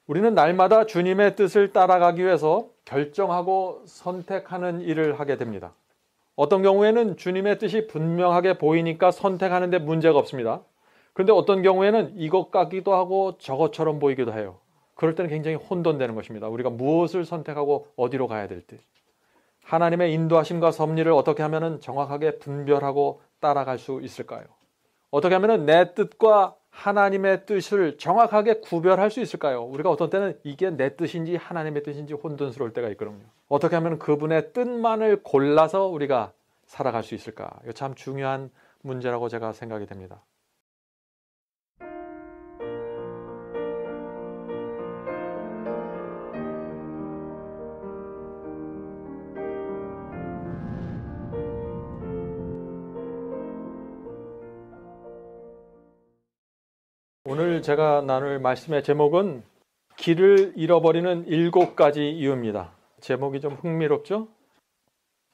우리는 날마다 주님의 뜻을 따라가기 위해서 결정하고 선택하는 일을 하게 됩니다. 어떤 경우에는 주님의 뜻이 분명하게 보이니까 선택하는데 문제가 없습니다. 그런데 어떤 경우에는 이것 같기도 하고 저것처럼 보이기도 해요. 그럴 때는 굉장히 혼돈되는 것입니다. 우리가 무엇을 선택하고 어디로 가야 될지. 하나님의 인도하심과 섭리를 어떻게 하면 정확하게 분별하고 따라갈 수 있을까요? 어떻게 하면 내 뜻과 하나님의 뜻을 정확하게 구별할 수 있을까요? 우리가 어떤 때는 이게 내 뜻인지 하나님의 뜻인지 혼돈스러울 때가 있거든요. 어떻게 하면 그분의 뜻만을 골라서 우리가 살아갈 수 있을까? 이거 참 중요한 문제라고 제가 생각이 됩니다. 오늘 제가 나눌 말씀의 제목은 길을 잃어버리는 7가지 이유입니다. 제목이 좀 흥미롭죠?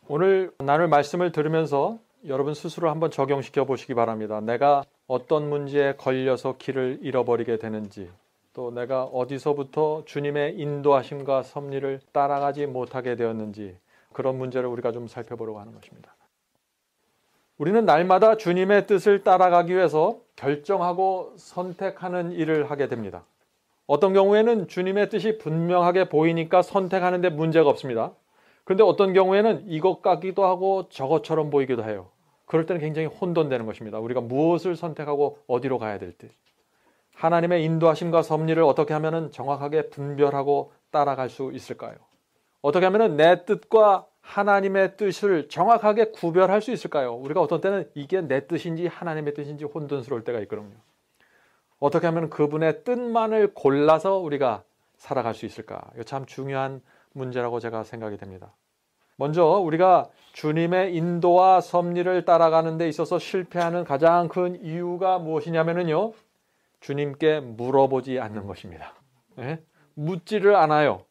오늘 나눌 말씀을 들으면서 여러분 스스로 한번 적용시켜 보시기 바랍니다. 내가 어떤 문제에 걸려서 길을 잃어버리게 되는지, 또 내가 어디서부터 주님의 인도하심과 섭리를 따라가지 못하게 되었는지, 그런 문제를 우리가 좀 살펴보려고 하는 것입니다. 우리는 날마다 주님의 뜻을 따라가기 위해서 결정하고 선택하는 일을 하게 됩니다. 어떤 경우에는 주님의 뜻이 분명하게 보이니까 선택하는데 문제가 없습니다. 그런데 어떤 경우에는 이것 같기도 하고 저것처럼 보이기도 해요. 그럴 때는 굉장히 혼돈되는 것입니다. 우리가 무엇을 선택하고 어디로 가야 될지. 하나님의 인도하심과 섭리를 어떻게 하면 정확하게 분별하고 따라갈 수 있을까요? 어떻게 하면 내 뜻과 하나님의 뜻을 정확하게 구별할 수 있을까요? 우리가 어떤 때는 이게 내 뜻인지 하나님의 뜻인지 혼돈스러울 때가 있거든요. 어떻게 하면 그분의 뜻만을 골라서 우리가 살아갈 수 있을까? 이거 참 중요한 문제라고 제가 생각이 됩니다. 먼저 우리가 주님의 인도와 섭리를 따라가는 데 있어서 실패하는 가장 큰 이유가 무엇이냐면요, 주님께 물어보지 않는 것입니다. 네? 묻지를 않아요.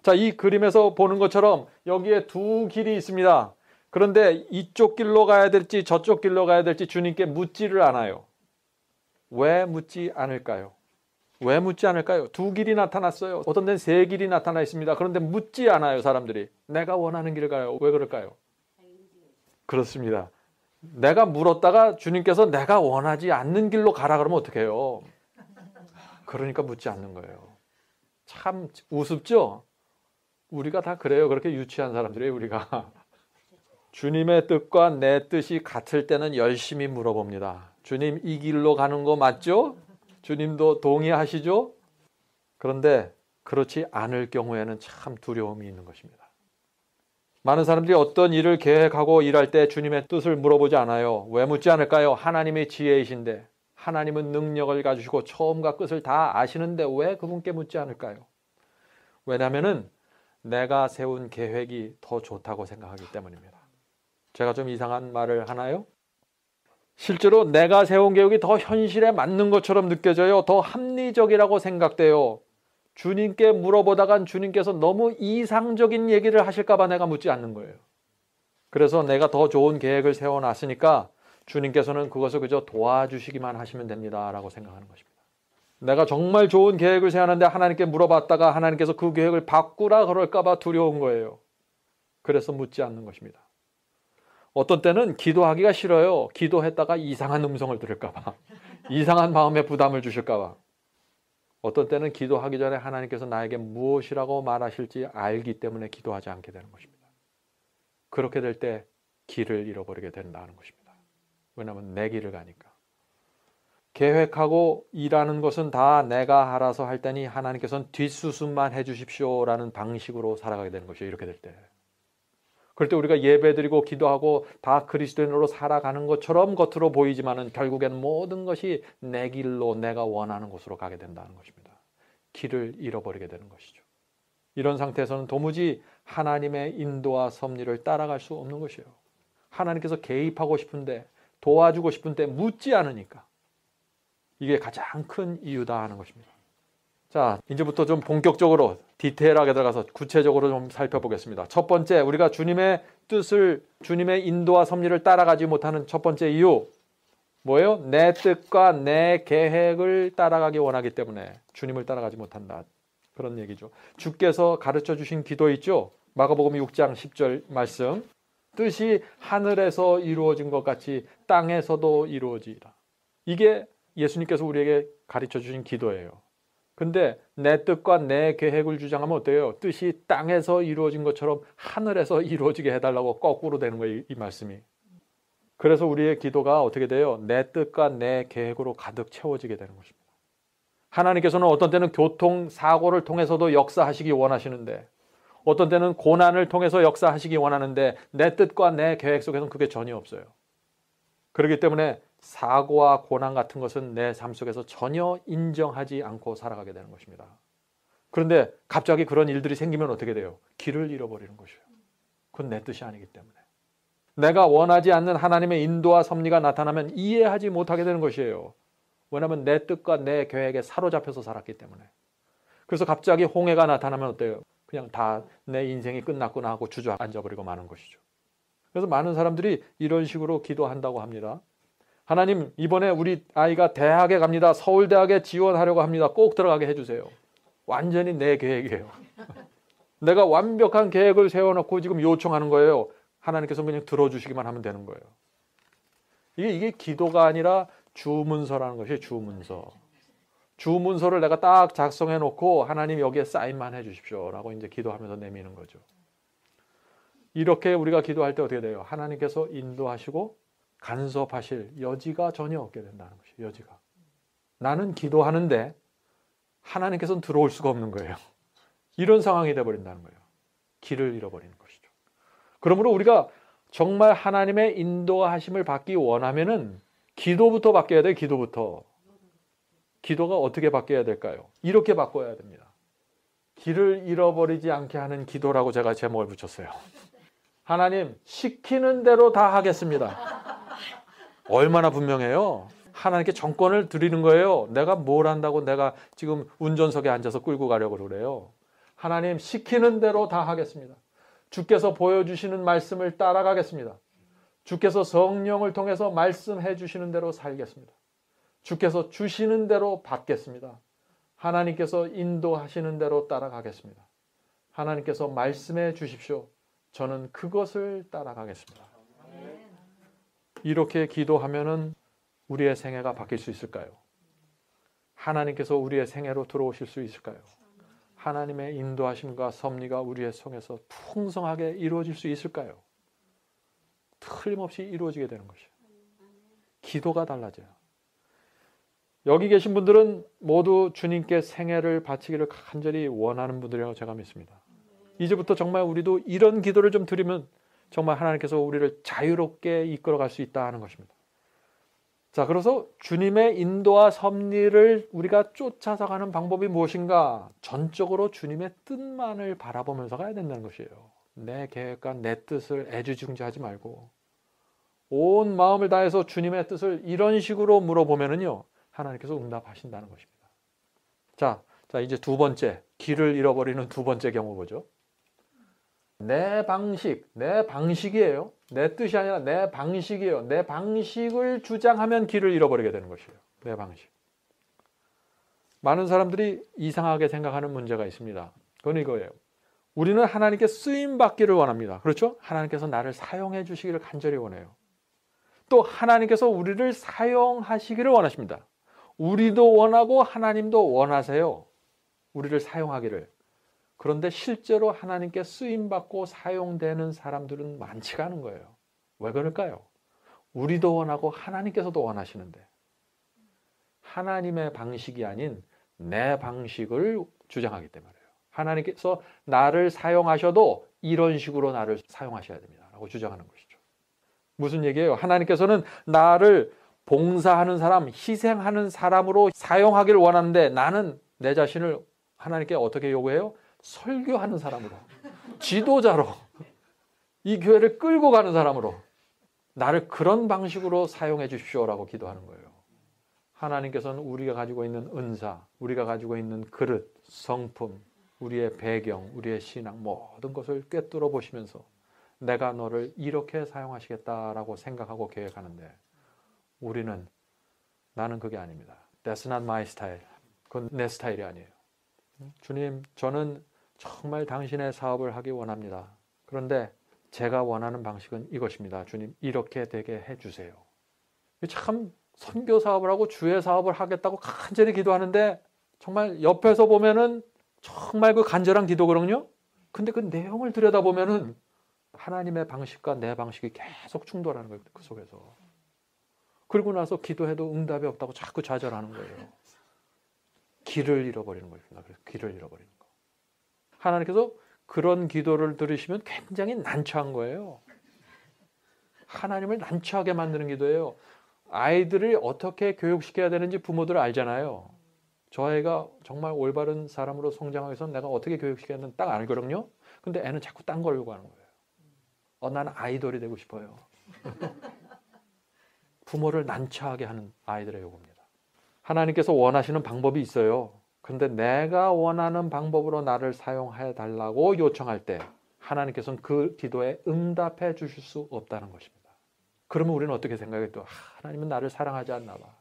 자, 이 그림에서 보는 것처럼 여기에 두 길이 있습니다. 그런데 이쪽 길로 가야 될지 저쪽 길로 가야 될지 주님께 묻지를 않아요. 왜 묻지 않을까요? 왜 묻지 않을까요? 두 길이 나타났어요. 어떤 데는 세 길이 나타나 있습니다. 그런데 묻지 않아요, 사람들이. 내가 원하는 길을 가요. 왜 그럴까요? 그렇습니다. 내가 물었다가 주님께서 내가 원하지 않는 길로 가라 그러면 어떡해요? 그러니까 묻지 않는 거예요. 참 우습죠? 우리가 다 그래요. 그렇게 유치한 사람들이에요, 우리가. 주님의 뜻과 내 뜻이 같을 때는 열심히 물어봅니다. 주님, 이 길로 가는 거 맞죠? 주님도 동의하시죠? 그런데 그렇지 않을 경우에는 참 두려움이 있는 것입니다. 많은 사람들이 어떤 일을 계획하고 일할 때 주님의 뜻을 물어보지 않아요. 왜 묻지 않을까요? 하나님의 지혜이신데, 하나님은 능력을 가지시고 처음과 끝을 다 아시는데 왜 그분께 묻지 않을까요? 왜냐하면 내가 세운 계획이 더 좋다고 생각하기 때문입니다. 제가 좀 이상한 말을 하나요? 실제로 내가 세운 계획이 더 현실에 맞는 것처럼 느껴져요. 더 합리적이라고 생각돼요. 주님께 물어보다간 주님께서 너무 이상적인 얘기를 하실까 봐 내가 묻지 않는 거예요. 그래서 내가 더 좋은 계획을 세워놨으니까 주님께서는 그것을 그저 도와주시기만 하시면 됩니다 라고 생각하는 것입니다. 내가 정말 좋은 계획을 세웠는데 하나님께 물어봤다가 하나님께서 그 계획을 바꾸라 그럴까 봐 두려운 거예요. 그래서 묻지 않는 것입니다. 어떤 때는 기도하기가 싫어요. 기도했다가 이상한 음성을 들을까 봐. 이상한 마음에 부담을 주실까 봐. 어떤 때는 기도하기 전에 하나님께서 나에게 무엇이라고 말하실지 알기 때문에 기도하지 않게 되는 것입니다. 그렇게 될 때 길을 잃어버리게 된다는 것입니다. 왜냐하면 내 길을 가니까. 계획하고 일하는 것은 다 내가 알아서 할 테니 하나님께서는 뒷수습만 해주십시오라는 방식으로 살아가게 되는 것이에요. 이렇게 될 때. 그럴 때 우리가 예배드리고 기도하고 다 그리스도인으로 살아가는 것처럼 겉으로 보이지만은 결국엔 모든 것이 내 길로 내가 원하는 곳으로 가게 된다는 것입니다. 길을 잃어버리게 되는 것이죠. 이런 상태에서는 도무지 하나님의 인도와 섭리를 따라갈 수 없는 것이에요. 하나님께서 개입하고 싶은데 도와주고 싶은데 묻지 않으니까. 이게 가장 큰 이유다 하는 것입니다. 자, 이제부터 좀 본격적으로 디테일하게 들어가서 구체적으로 좀 살펴보겠습니다. 첫 번째, 우리가 주님의 뜻을, 주님의 인도와 섭리를 따라가지 못하는 첫 번째 이유 뭐예요? 내 뜻과 내 계획을 따라가기 원하기 때문에 주님을 따라가지 못한다. 그런 얘기죠. 주께서 가르쳐 주신 기도 있죠? 마가복음 6장 10절 말씀. 뜻이 하늘에서 이루어진 것 같이 땅에서도 이루어지리라. 이게 예수님께서 우리에게 가르쳐 주신 기도예요. 근데 내 뜻과 내 계획을 주장하면 어때요? 뜻이 땅에서 이루어진 것처럼 하늘에서 이루어지게 해달라고 거꾸로 되는 거예요, 이 말씀이. 그래서 우리의 기도가 어떻게 돼요? 내 뜻과 내 계획으로 가득 채워지게 되는 것입니다. 하나님께서는 어떤 때는 교통, 사고를 통해서도 역사하시기 원하시는데, 어떤 때는 고난을 통해서 역사하시기 원하는데 내 뜻과 내 계획 속에서는 그게 전혀 없어요. 그렇기 때문에 사고와 고난 같은 것은 내 삶 속에서 전혀 인정하지 않고 살아가게 되는 것입니다. 그런데 갑자기 그런 일들이 생기면 어떻게 돼요? 길을 잃어버리는 것이에요. 그건 내 뜻이 아니기 때문에. 내가 원하지 않는 하나님의 인도와 섭리가 나타나면 이해하지 못하게 되는 것이에요. 왜냐하면 내 뜻과 내 계획에 사로잡혀서 살았기 때문에. 그래서 갑자기 홍해가 나타나면 어때요? 그냥 다 내 인생이 끝났구나 하고 주저앉아버리고 마는 것이죠. 그래서 많은 사람들이 이런 식으로 기도한다고 합니다. 하나님, 이번에 우리 아이가 대학에 갑니다. 서울대학에 지원하려고 합니다. 꼭 들어가게 해주세요. 완전히 내 계획이에요. 내가 완벽한 계획을 세워놓고 지금 요청하는 거예요. 하나님께서 그냥 들어주시기만 하면 되는 거예요. 이게 기도가 아니라 주문서라는 것이 주문서. 주문서를 내가 딱 작성해 놓고 하나님 여기에 사인만 해 주십시오 라고 이제 기도하면서 내미는 거죠. 이렇게 우리가 기도할 때 어떻게 돼요? 하나님께서 인도하시고 간섭하실 여지가 전혀 없게 된다는 것이에요. 여지가. 나는 기도하는데 하나님께서는 들어올 수가 없는 거예요. 이런 상황이 돼버린다는 거예요. 길을 잃어버리는 것이죠. 그러므로 우리가 정말 하나님의 인도하심을 받기 원하면은 기도부터 바뀌어야 돼요. 기도부터. 기도가 어떻게 바뀌어야 될까요? 이렇게 바꿔야 됩니다. 길을 잃어버리지 않게 하는 기도라고 제가 제목을 붙였어요. 하나님, 시키는 대로 다 하겠습니다. 얼마나 분명해요. 하나님께 정권을 드리는 거예요. 내가 뭘 한다고 내가 지금 운전석에 앉아서 끌고 가려고 그래요. 하나님, 시키는 대로 다 하겠습니다. 주께서 보여주시는 말씀을 따라가겠습니다. 주께서 성령을 통해서 말씀해 주시는 대로 살겠습니다. 주께서 주시는 대로 받겠습니다. 하나님께서 인도하시는 대로 따라가겠습니다. 하나님께서 말씀해 주십시오. 저는 그것을 따라가겠습니다. 이렇게 기도하면은 우리의 생애가 바뀔 수 있을까요? 하나님께서 우리의 생애로 들어오실 수 있을까요? 하나님의 인도하심과 섭리가 우리의 속에서 풍성하게 이루어질 수 있을까요? 틀림없이 이루어지게 되는 것이에요. 기도가 달라져요. 여기 계신 분들은 모두 주님께 생애를 바치기를 간절히 원하는 분들이라고 제가 믿습니다. 이제부터 정말 우리도 이런 기도를 좀 드리면 정말 하나님께서 우리를 자유롭게 이끌어갈 수 있다 하는 것입니다. 자, 그래서 주님의 인도와 섭리를 우리가 쫓아서 가는 방법이 무엇인가? 전적으로 주님의 뜻만을 바라보면서 가야 된다는 것이에요. 내 계획과 내 뜻을 애지중지하지 말고 온 마음을 다해서 주님의 뜻을 이런 식으로 물어보면은요, 하나님께서 응답하신다는 것입니다. 자, 이제 두 번째, 길을 잃어버리는 두 번째 경우 보죠. 내 방식이에요. 내 뜻이 아니라 내 방식이에요. 내 방식을 주장하면 길을 잃어버리게 되는 것이에요. 내 방식. 많은 사람들이 이상하게 생각하는 문제가 있습니다. 그건 이거예요. 우리는 하나님께 쓰임받기를 원합니다. 그렇죠? 하나님께서 나를 사용해 주시기를 간절히 원해요. 또 하나님께서 우리를 사용하시기를 원하십니다. 우리도 원하고 하나님도 원하세요. 우리를 사용하기를. 그런데 실제로 하나님께 쓰임받고 사용되는 사람들은 많지가 않은 거예요. 왜 그럴까요? 우리도 원하고 하나님께서도 원하시는데 하나님의 방식이 아닌 내 방식을 주장하기 때문이에요. 하나님께서 나를 사용하셔도 이런 식으로 나를 사용하셔야 됩니다 라고 주장하는 것이죠. 무슨 얘기예요? 하나님께서는 나를 봉사하는 사람, 희생하는 사람으로 사용하기를 원하는데 나는 내 자신을 하나님께 어떻게 요구해요? 설교하는 사람으로, 지도자로, 이 교회를 끌고 가는 사람으로 나를 그런 방식으로 사용해 주십시오라고 기도하는 거예요. 하나님께서는 우리가 가지고 있는 은사, 우리가 가지고 있는 그릇, 성품, 우리의 배경, 우리의 신앙 모든 것을 꿰뚫어 보시면서 내가 너를 이렇게 사용하시겠다라고 생각하고 계획하는데 나는 그게 아닙니다. That's not my style. 그건 내 스타일이 아니에요. 주님, 저는 정말 당신의 사업을 하기 원합니다. 그런데 제가 원하는 방식은 이것입니다. 주님, 이렇게 되게 해주세요. 참 선교 사업을 하고 주의 사업을 하겠다고 간절히 기도하는데 정말 옆에서 보면은 정말 그 간절한 기도거든요. 근데 그 내용을 들여다보면은 하나님의 방식과 내 방식이 계속 충돌하는 거예요. 그 속에서. 그리고 나서 기도해도 응답이 없다고 자꾸 좌절하는 거예요. 길을 잃어버리는 것입니다. 그래서 길을 잃어버리는 거. 하나님께서 그런 기도를 들으시면 굉장히 난처한 거예요. 하나님을 난처하게 만드는 기도예요. 아이들을 어떻게 교육시켜야 되는지 부모들 알잖아요. 저 애가 정말 올바른 사람으로 성장하기 위해서 내가 어떻게 교육시켜야 되는지 딱 알거든요. 근데 애는 자꾸 딴 걸 요구하는 거예요. 나는 아이돌이 되고 싶어요. 부모를 난처하게 하는 아이들의 요구입니다. 하나님께서 원하시는 방법이 있어요. 그런데 내가 원하는 방법으로 나를 사용해 달라고 요청할 때 하나님께서는 그 기도에 응답해 주실 수 없다는 것입니다. 그러면 우리는 어떻게 생각해요? 또 하나님은 나를 사랑하지 않나 봐.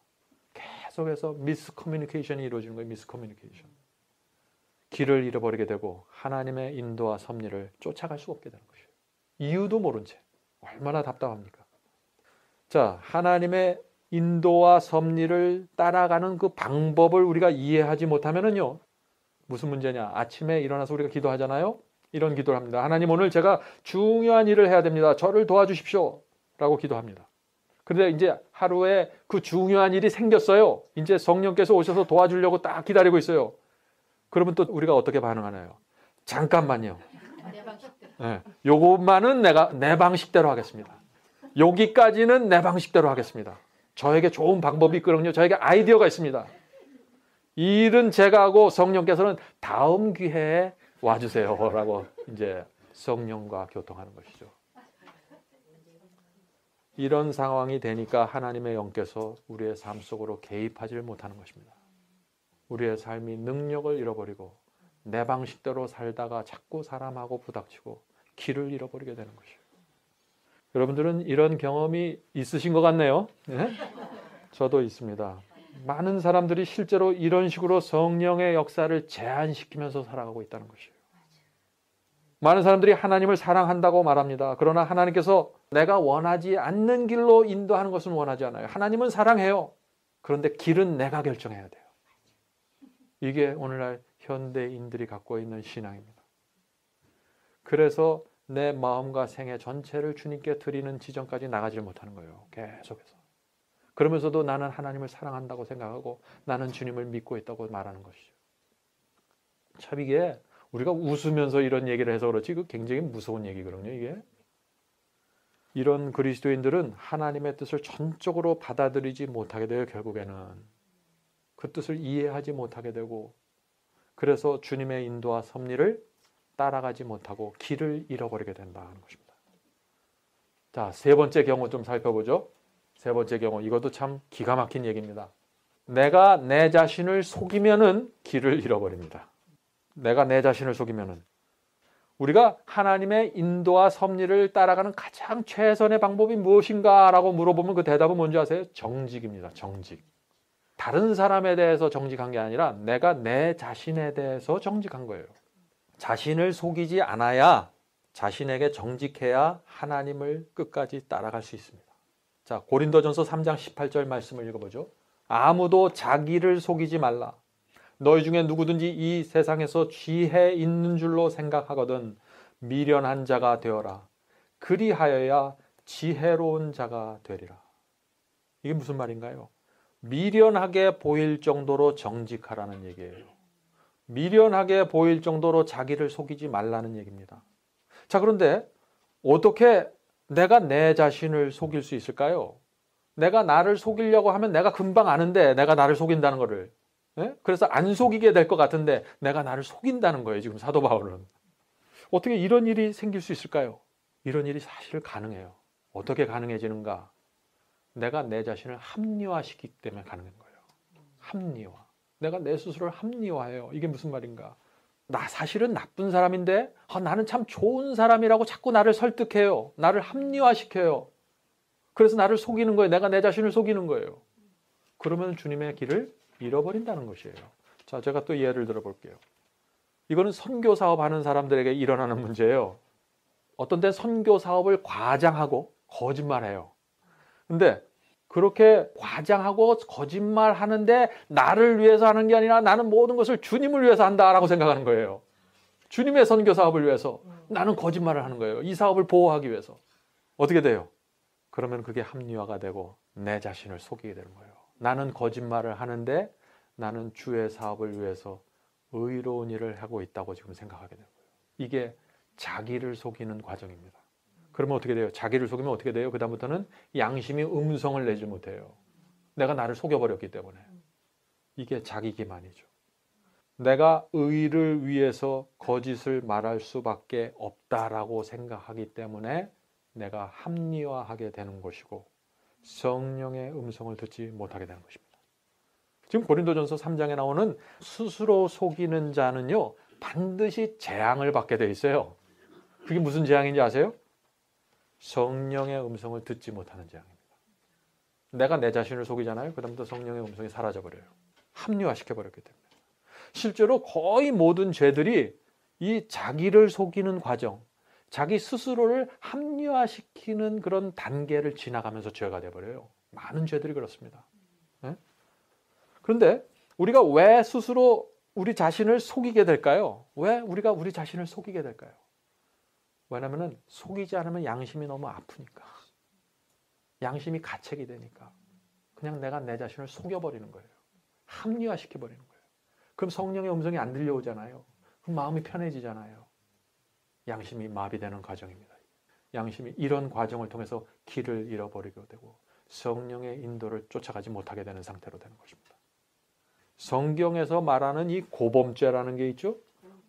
계속해서 미스커뮤니케이션이 이루어지는 거예요. 미스커뮤니케이션. 길을 잃어버리게 되고 하나님의 인도와 섭리를 쫓아갈 수 없게 되는 것이에요. 이유도 모른 채. 얼마나 답답합니까? 자, 하나님의 인도와 섭리를 따라가는 그 방법을 우리가 이해하지 못하면은요, 무슨 문제냐? 아침에 일어나서 우리가 기도하잖아요. 이런 기도를 합니다. 하나님, 오늘 제가 중요한 일을 해야 됩니다. 저를 도와주십시오. 라고 기도합니다. 그런데 이제 하루에 그 중요한 일이 생겼어요. 이제 성령께서 오셔서 도와주려고 딱 기다리고 있어요. 그러면 또 우리가 어떻게 반응하나요? 잠깐만요. 네, 요것만은 내가 내 방식대로 하겠습니다. 여기까지는 내 방식대로 하겠습니다. 저에게 좋은 방법이 있거든요. 저에게 아이디어가 있습니다. 이 일은 제가 하고 성령께서는 다음 기회에 와주세요. 라고 이제 성령과 교통하는 것이죠. 이런 상황이 되니까 하나님의 영께서 우리의 삶 속으로 개입하지를 못하는 것입니다. 우리의 삶이 능력을 잃어버리고 내 방식대로 살다가 자꾸 사람하고 부닥치고 길을 잃어버리게 되는 것이에요. 여러분들은 이런 경험이 있으신 것 같네요. 네? 저도 있습니다. 많은 사람들이 실제로 이런 식으로 성령의 역사를 제한시키면서 살아가고 있다는 것이에요. 많은 사람들이 하나님을 사랑한다고 말합니다. 그러나 하나님께서 내가 원하지 않는 길로 인도하는 것은 원하지 않아요. 하나님은 사랑해요. 그런데 길은 내가 결정해야 돼요. 이게 오늘날 현대인들이 갖고 있는 신앙입니다. 그래서 내 마음과 생애 전체를 주님께 드리는 지점까지 나가지 못하는 거예요. 계속해서. 그러면서도 나는 하나님을 사랑한다고 생각하고 나는 주님을 믿고 있다고 말하는 것이죠. 참 이게 우리가 웃으면서 이런 얘기를 해서 그렇지 그 굉장히 무서운 얘기거든요. 이게. 이런 그리스도인들은 하나님의 뜻을 전적으로 받아들이지 못하게 돼요. 결국에는. 그 뜻을 이해하지 못하게 되고 그래서 주님의 인도와 섭리를 따라가지 못하고 길을 잃어버리게 된다는 것입니다. 자, 세 번째 경우 좀 살펴보죠. 세 번째 경우 이것도 참 기가 막힌 얘기입니다. 내가 내 자신을 속이면은 길을 잃어버립니다. 내가 내 자신을 속이면은 우리가 하나님의 인도와 섭리를 따라가는 가장 최선의 방법이 무엇인가라고 물어보면 그 대답은 뭔지 아세요? 정직입니다. 정직. 다른 사람에 대해서 정직한 게 아니라 내가 내 자신에 대해서 정직한 거예요. 자신을 속이지 않아야 자신에게 정직해야 하나님을 끝까지 따라갈 수 있습니다. 자, 고린도전서 3장 18절 말씀을 읽어보죠. 아무도 자기를 속이지 말라. 너희 중에 누구든지 이 세상에서 지혜 있는 줄로 생각하거든 미련한 자가 되어라. 그리하여야 지혜로운 자가 되리라. 이게 무슨 말인가요? 미련하게 보일 정도로 정직하라는 얘기예요. 미련하게 보일 정도로 자기를 속이지 말라는 얘기입니다. 자, 그런데 어떻게 내가 내 자신을 속일 수 있을까요? 내가 나를 속이려고 하면 내가 금방 아는데 내가 나를 속인다는 거를. 예? 그래서 안 속이게 될 것 같은데 내가 나를 속인다는 거예요. 지금 사도 바울은. 어떻게 이런 일이 생길 수 있을까요? 이런 일이 사실 가능해요. 어떻게 가능해지는가? 내가 내 자신을 합리화시키기 때문에 가능한 거예요. 합리화. 내가 내 스스로를 합리화해요. 이게 무슨 말인가? 나 사실은 나쁜 사람인데 나는 참 좋은 사람이라고 자꾸 나를 설득해요. 나를 합리화시켜요. 그래서 나를 속이는 거예요. 내가 내 자신을 속이는 거예요. 그러면 주님의 길을 잃어버린다는 것이에요. 자, 제가 또 예를 들어 볼게요. 이거는 선교 사업하는 사람들에게 일어나는 문제예요. 어떤 때 선교 사업을 과장하고 거짓말해요. 근데 그렇게 과장하고 거짓말하는데 나를 위해서 하는 게 아니라 나는 모든 것을 주님을 위해서 한다라고 생각하는 거예요. 주님의 선교 사업을 위해서 나는 거짓말을 하는 거예요. 이 사업을 보호하기 위해서. 어떻게 돼요? 그러면 그게 합리화가 되고 내 자신을 속이게 되는 거예요. 나는 거짓말을 하는데 나는 주의 사업을 위해서 의로운 일을 하고 있다고 지금 생각하게 되는 거예요. 이게 자기를 속이는 과정입니다. 그러면 어떻게 돼요? 자기를 속이면 어떻게 돼요? 그다음부터는 양심이 음성을 내지 못해요. 내가 나를 속여버렸기 때문에. 이게 자기 기만이죠. 내가 의를 위해서 거짓을 말할 수밖에 없다라고 생각하기 때문에 내가 합리화하게 되는 것이고 성령의 음성을 듣지 못하게 되는 것입니다. 지금 고린도전서 3장에 나오는 스스로 속이는 자는요 반드시 재앙을 받게 돼 있어요. 그게 무슨 재앙인지 아세요? 성령의 음성을 듣지 못하는 재앙입니다. 내가 내 자신을 속이잖아요. 그다음부터 성령의 음성이 사라져버려요. 합리화시켜버렸기 때문에. 실제로 거의 모든 죄들이 이 자기를 속이는 과정, 자기 스스로를 합리화시키는 그런 단계를 지나가면서 죄가 돼버려요. 많은 죄들이 그렇습니다. 네? 그런데 우리가 왜 스스로 우리 자신을 속이게 될까요? 왜 우리가 우리 자신을 속이게 될까요? 왜냐하면 속이지 않으면 양심이 너무 아프니까. 양심이 가책이 되니까. 그냥 내가 내 자신을 속여버리는 거예요. 합리화시켜버리는 거예요. 그럼 성령의 음성이 안 들려오잖아요. 그럼 마음이 편해지잖아요. 양심이 마비되는 과정입니다. 양심이 이런 과정을 통해서 길을 잃어버리게 되고 성령의 인도를 쫓아가지 못하게 되는 상태로 되는 것입니다. 성경에서 말하는 이 고범죄라는 게 있죠.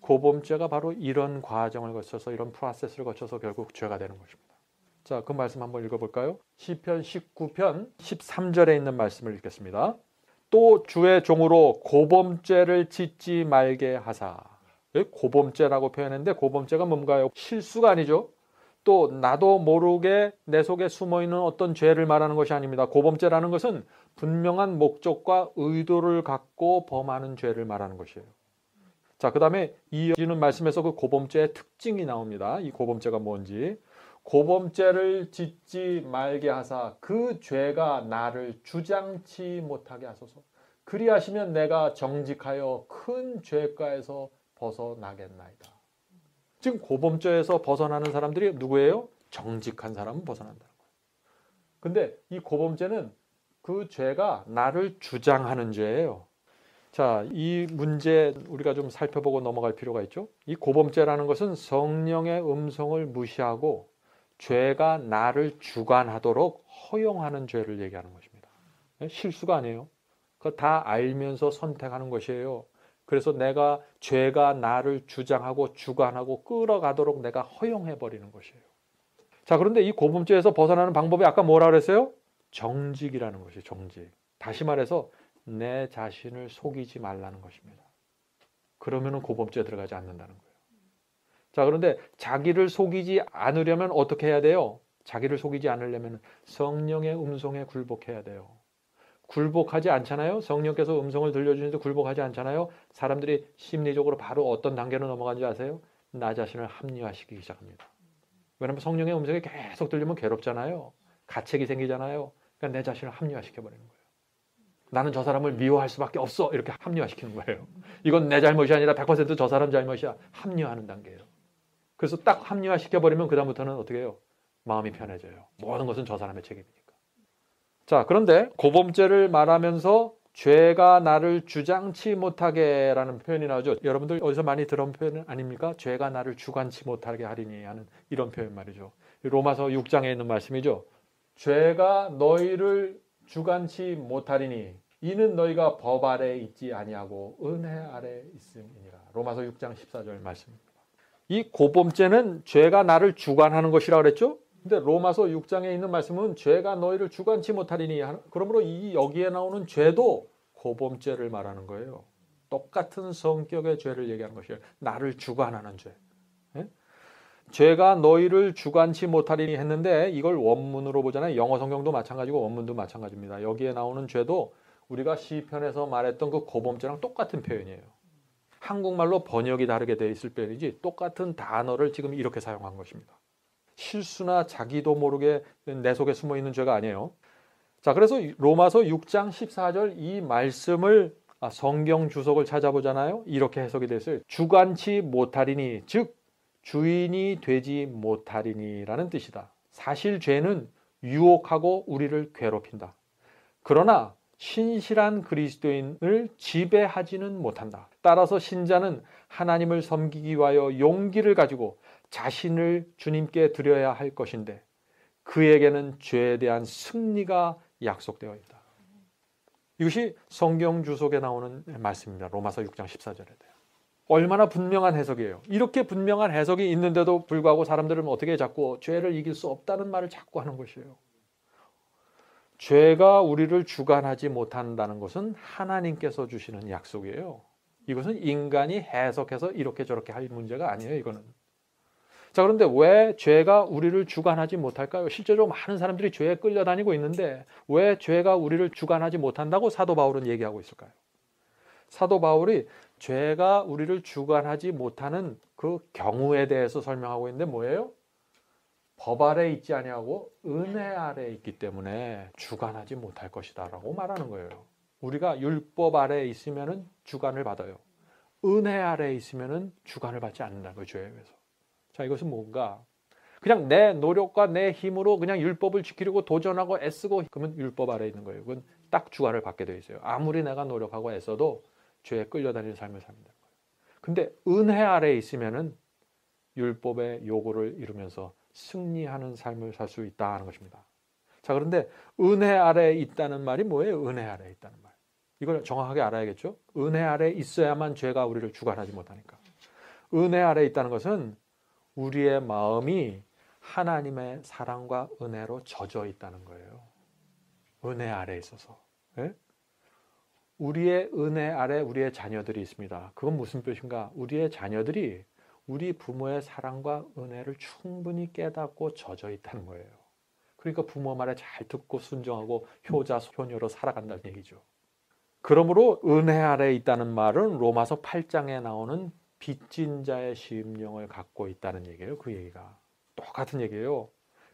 고범죄가 바로 이런 과정을 거쳐서 이런 프로세스를 거쳐서 결국 죄가 되는 것입니다. 자, 그 말씀 한번 읽어볼까요? 시편 19편 13절에 있는 말씀을 읽겠습니다. 또 주의 종으로 고범죄를 짓지 말게 하사. 고범죄라고 표현했는데 고범죄가 뭔가요? 실수가 아니죠. 또 나도 모르게 내 속에 숨어있는 어떤 죄를 말하는 것이 아닙니다. 고범죄라는 것은 분명한 목적과 의도를 갖고 범하는 죄를 말하는 것이에요. 자, 그 다음에 이어지는 말씀에서 그 고범죄의 특징이 나옵니다. 이 고범죄가 뭔지. 고범죄를 짓지 말게 하사 그 죄가 나를 주장치 못하게 하소서. 그리하시면 내가 정직하여 큰 죄가에서 벗어나겠나이다. 지금 고범죄에서 벗어나는 사람들이 누구예요? 정직한 사람은 벗어난다는 거예요. 근데 이 고범죄는 그 죄가 나를 주장하는 죄예요. 자, 이 문제 우리가 좀 살펴보고 넘어갈 필요가 있죠. 이 고범죄라는 것은 성령의 음성을 무시하고 죄가 나를 주관하도록 허용하는 죄를 얘기하는 것입니다. 실수가 아니에요. 그거 다 알면서 선택하는 것이에요. 그래서 내가 죄가 나를 주장하고 주관하고 끌어가도록 내가 허용해버리는 것이에요. 자, 그런데 이 고범죄에서 벗어나는 방법이 아까 뭐라 그랬어요? 정직이라는 것이에요. 정직. 다시 말해서 내 자신을 속이지 말라는 것입니다. 그러면 고범죄에 들어가지 않는다는 거예요. 자, 그런데 자기를 속이지 않으려면 어떻게 해야 돼요? 자기를 속이지 않으려면 성령의 음성에 굴복해야 돼요. 굴복하지 않잖아요. 성령께서 음성을 들려주시는데 굴복하지 않잖아요. 사람들이 심리적으로 바로 어떤 단계로 넘어가는지 아세요? 나 자신을 합리화시키기 시작합니다. 왜냐하면 성령의 음성이 계속 들리면 괴롭잖아요. 가책이 생기잖아요. 그러니까 내 자신을 합리화시켜버리는 거예요. 나는 저 사람을 미워할 수밖에 없어. 이렇게 합리화시키는 거예요. 이건 내 잘못이 아니라 100% 저 사람 잘못이야. 합리화하는 단계예요. 그래서 딱 합리화시켜버리면 그 다음부터는 어떻게 해요? 마음이 편해져요. 모든 것은 저 사람의 책임이니까. 자, 그런데 고범죄를 말하면서 죄가 나를 주장치 못하게 라는 표현이 나오죠. 여러분들 어디서 많이 들은 표현 아닙니까? 죄가 나를 주관치 못하게 하리니 하는 이런 표현 말이죠. 로마서 6장에 있는 말씀이죠. 죄가 너희를 주관치 못하리니 이는 너희가 법 아래 있지 아니하고 은혜 아래 있음이니라. 로마서 6장 14절 말씀입니다. 이 고범죄는 죄가 나를 주관하는 것이라고 그랬죠. 근데 로마서 6장에 있는 말씀은 죄가 너희를 주관치 못하리니, 그러므로 이 여기에 나오는 죄도 고범죄를 말하는 거예요. 똑같은 성격의 죄를 얘기하는 것이에요. 나를 주관하는 죄. 예? 죄가 너희를 주관치 못하리니 했는데 이걸 원문으로 보잖아요. 영어 성경도 마찬가지고 원문도 마찬가지입니다. 여기에 나오는 죄도 우리가 시편에서 말했던 그 고범죄랑 똑같은 표현이에요. 한국말로 번역이 다르게 되어 있을 뿐이지 똑같은 단어를 지금 이렇게 사용한 것입니다. 실수나 자기도 모르게 내 속에 숨어 있는 죄가 아니에요. 자, 그래서 로마서 6장 14절 이 말씀을 성경 주석을 찾아보잖아요. 이렇게 해석이 됐어요. 주관치 못하리니, 즉 주인이 되지 못하리니라는 뜻이다. 사실 죄는 유혹하고 우리를 괴롭힌다. 그러나 신실한 그리스도인을 지배하지는 못한다. 따라서 신자는 하나님을 섬기기 위하여 용기를 가지고 자신을 주님께 드려야 할 것인데 그에게는 죄에 대한 승리가 약속되어 있다. 이것이 성경 주석에 나오는 말씀입니다. 로마서 6장 14절에 대해. 얼마나 분명한 해석이에요. 이렇게 분명한 해석이 있는데도 불구하고 사람들은 어떻게 자꾸 죄를 이길 수 없다는 말을 자꾸 하는 것이에요. 죄가 우리를 주관하지 못한다는 것은 하나님께서 주시는 약속이에요. 이것은 인간이 해석해서 이렇게 저렇게 할 문제가 아니에요. 이거는. 자, 그런데 왜 죄가 우리를 주관하지 못할까요? 실제로 많은 사람들이 죄에 끌려다니고 있는데 왜 죄가 우리를 주관하지 못한다고 사도 바울은 얘기하고 있을까요? 사도 바울이 죄가 우리를 주관하지 못하는 그 경우에 대해서 설명하고 있는데 뭐예요? 법 아래 있지 아니하고 은혜 아래 있기 때문에 주관하지 못할 것이다 라고 말하는 거예요. 우리가 율법 아래 있으면 주관을 받아요. 은혜 아래 있으면 주관을 받지 않는다는 거예요. 죄에 의해서. 자, 이것은 뭔가 그냥 내 노력과 내 힘으로 그냥 율법을 지키려고 도전하고 애쓰고 그러면 율법 아래 있는 거예요. 그건 딱 주관을 받게 되어 있어요. 아무리 내가 노력하고 애써도 죄에 끌려다니는 삶을 삽니다. 근데 은혜 아래 있으면은 율법의 요구를 이루면서 승리하는 삶을 살 수 있다는 것입니다. 자, 그런데 은혜 아래 있다는 말이 뭐예요? 은혜 아래 있다는 말. 이걸 정확하게 알아야겠죠? 은혜 아래 있어야만 죄가 우리를 주관하지 못하니까. 은혜 아래 있다는 것은 우리의 마음이 하나님의 사랑과 은혜로 젖어 있다는 거예요. 은혜 아래 있어서. 예? 우리의 은혜 아래 우리의 자녀들이 있습니다. 그건 무슨 뜻인가? 우리의 자녀들이 우리 부모의 사랑과 은혜를 충분히 깨닫고 젖어 있다는 거예요. 그러니까 부모 말에 잘 듣고 순종하고 효자, 효녀로 살아간다는 얘기죠. 그러므로 은혜 아래 있다는 말은 로마서 8장에 나오는 빚진 자의 심령을 갖고 있다는 얘기예요. 그 얘기가. 똑같은 얘기예요.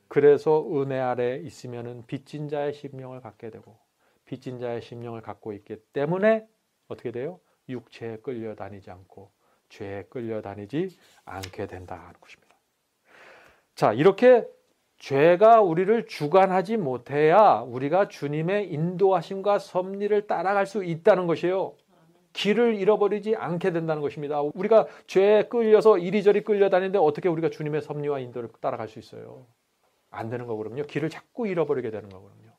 그래서 은혜 아래 있으면 빚진 자의 심령을 갖게 되고 빚진 자의 심령을 갖고 있기 때문에 어떻게 돼요? 육체에 끌려다니지 않고 죄에 끌려다니지 않게 된다는 것입니다. 자, 이렇게 죄가 우리를 주관하지 못해야 우리가 주님의 인도하심과 섭리를 따라갈 수 있다는 것이에요. 길을 잃어버리지 않게 된다는 것입니다. 우리가 죄에 끌려서 이리저리 끌려다니는데 어떻게 우리가 주님의 섭리와 인도를 따라갈 수 있어요? 안 되는 거거든요. 길을 자꾸 잃어버리게 되는 거거든요.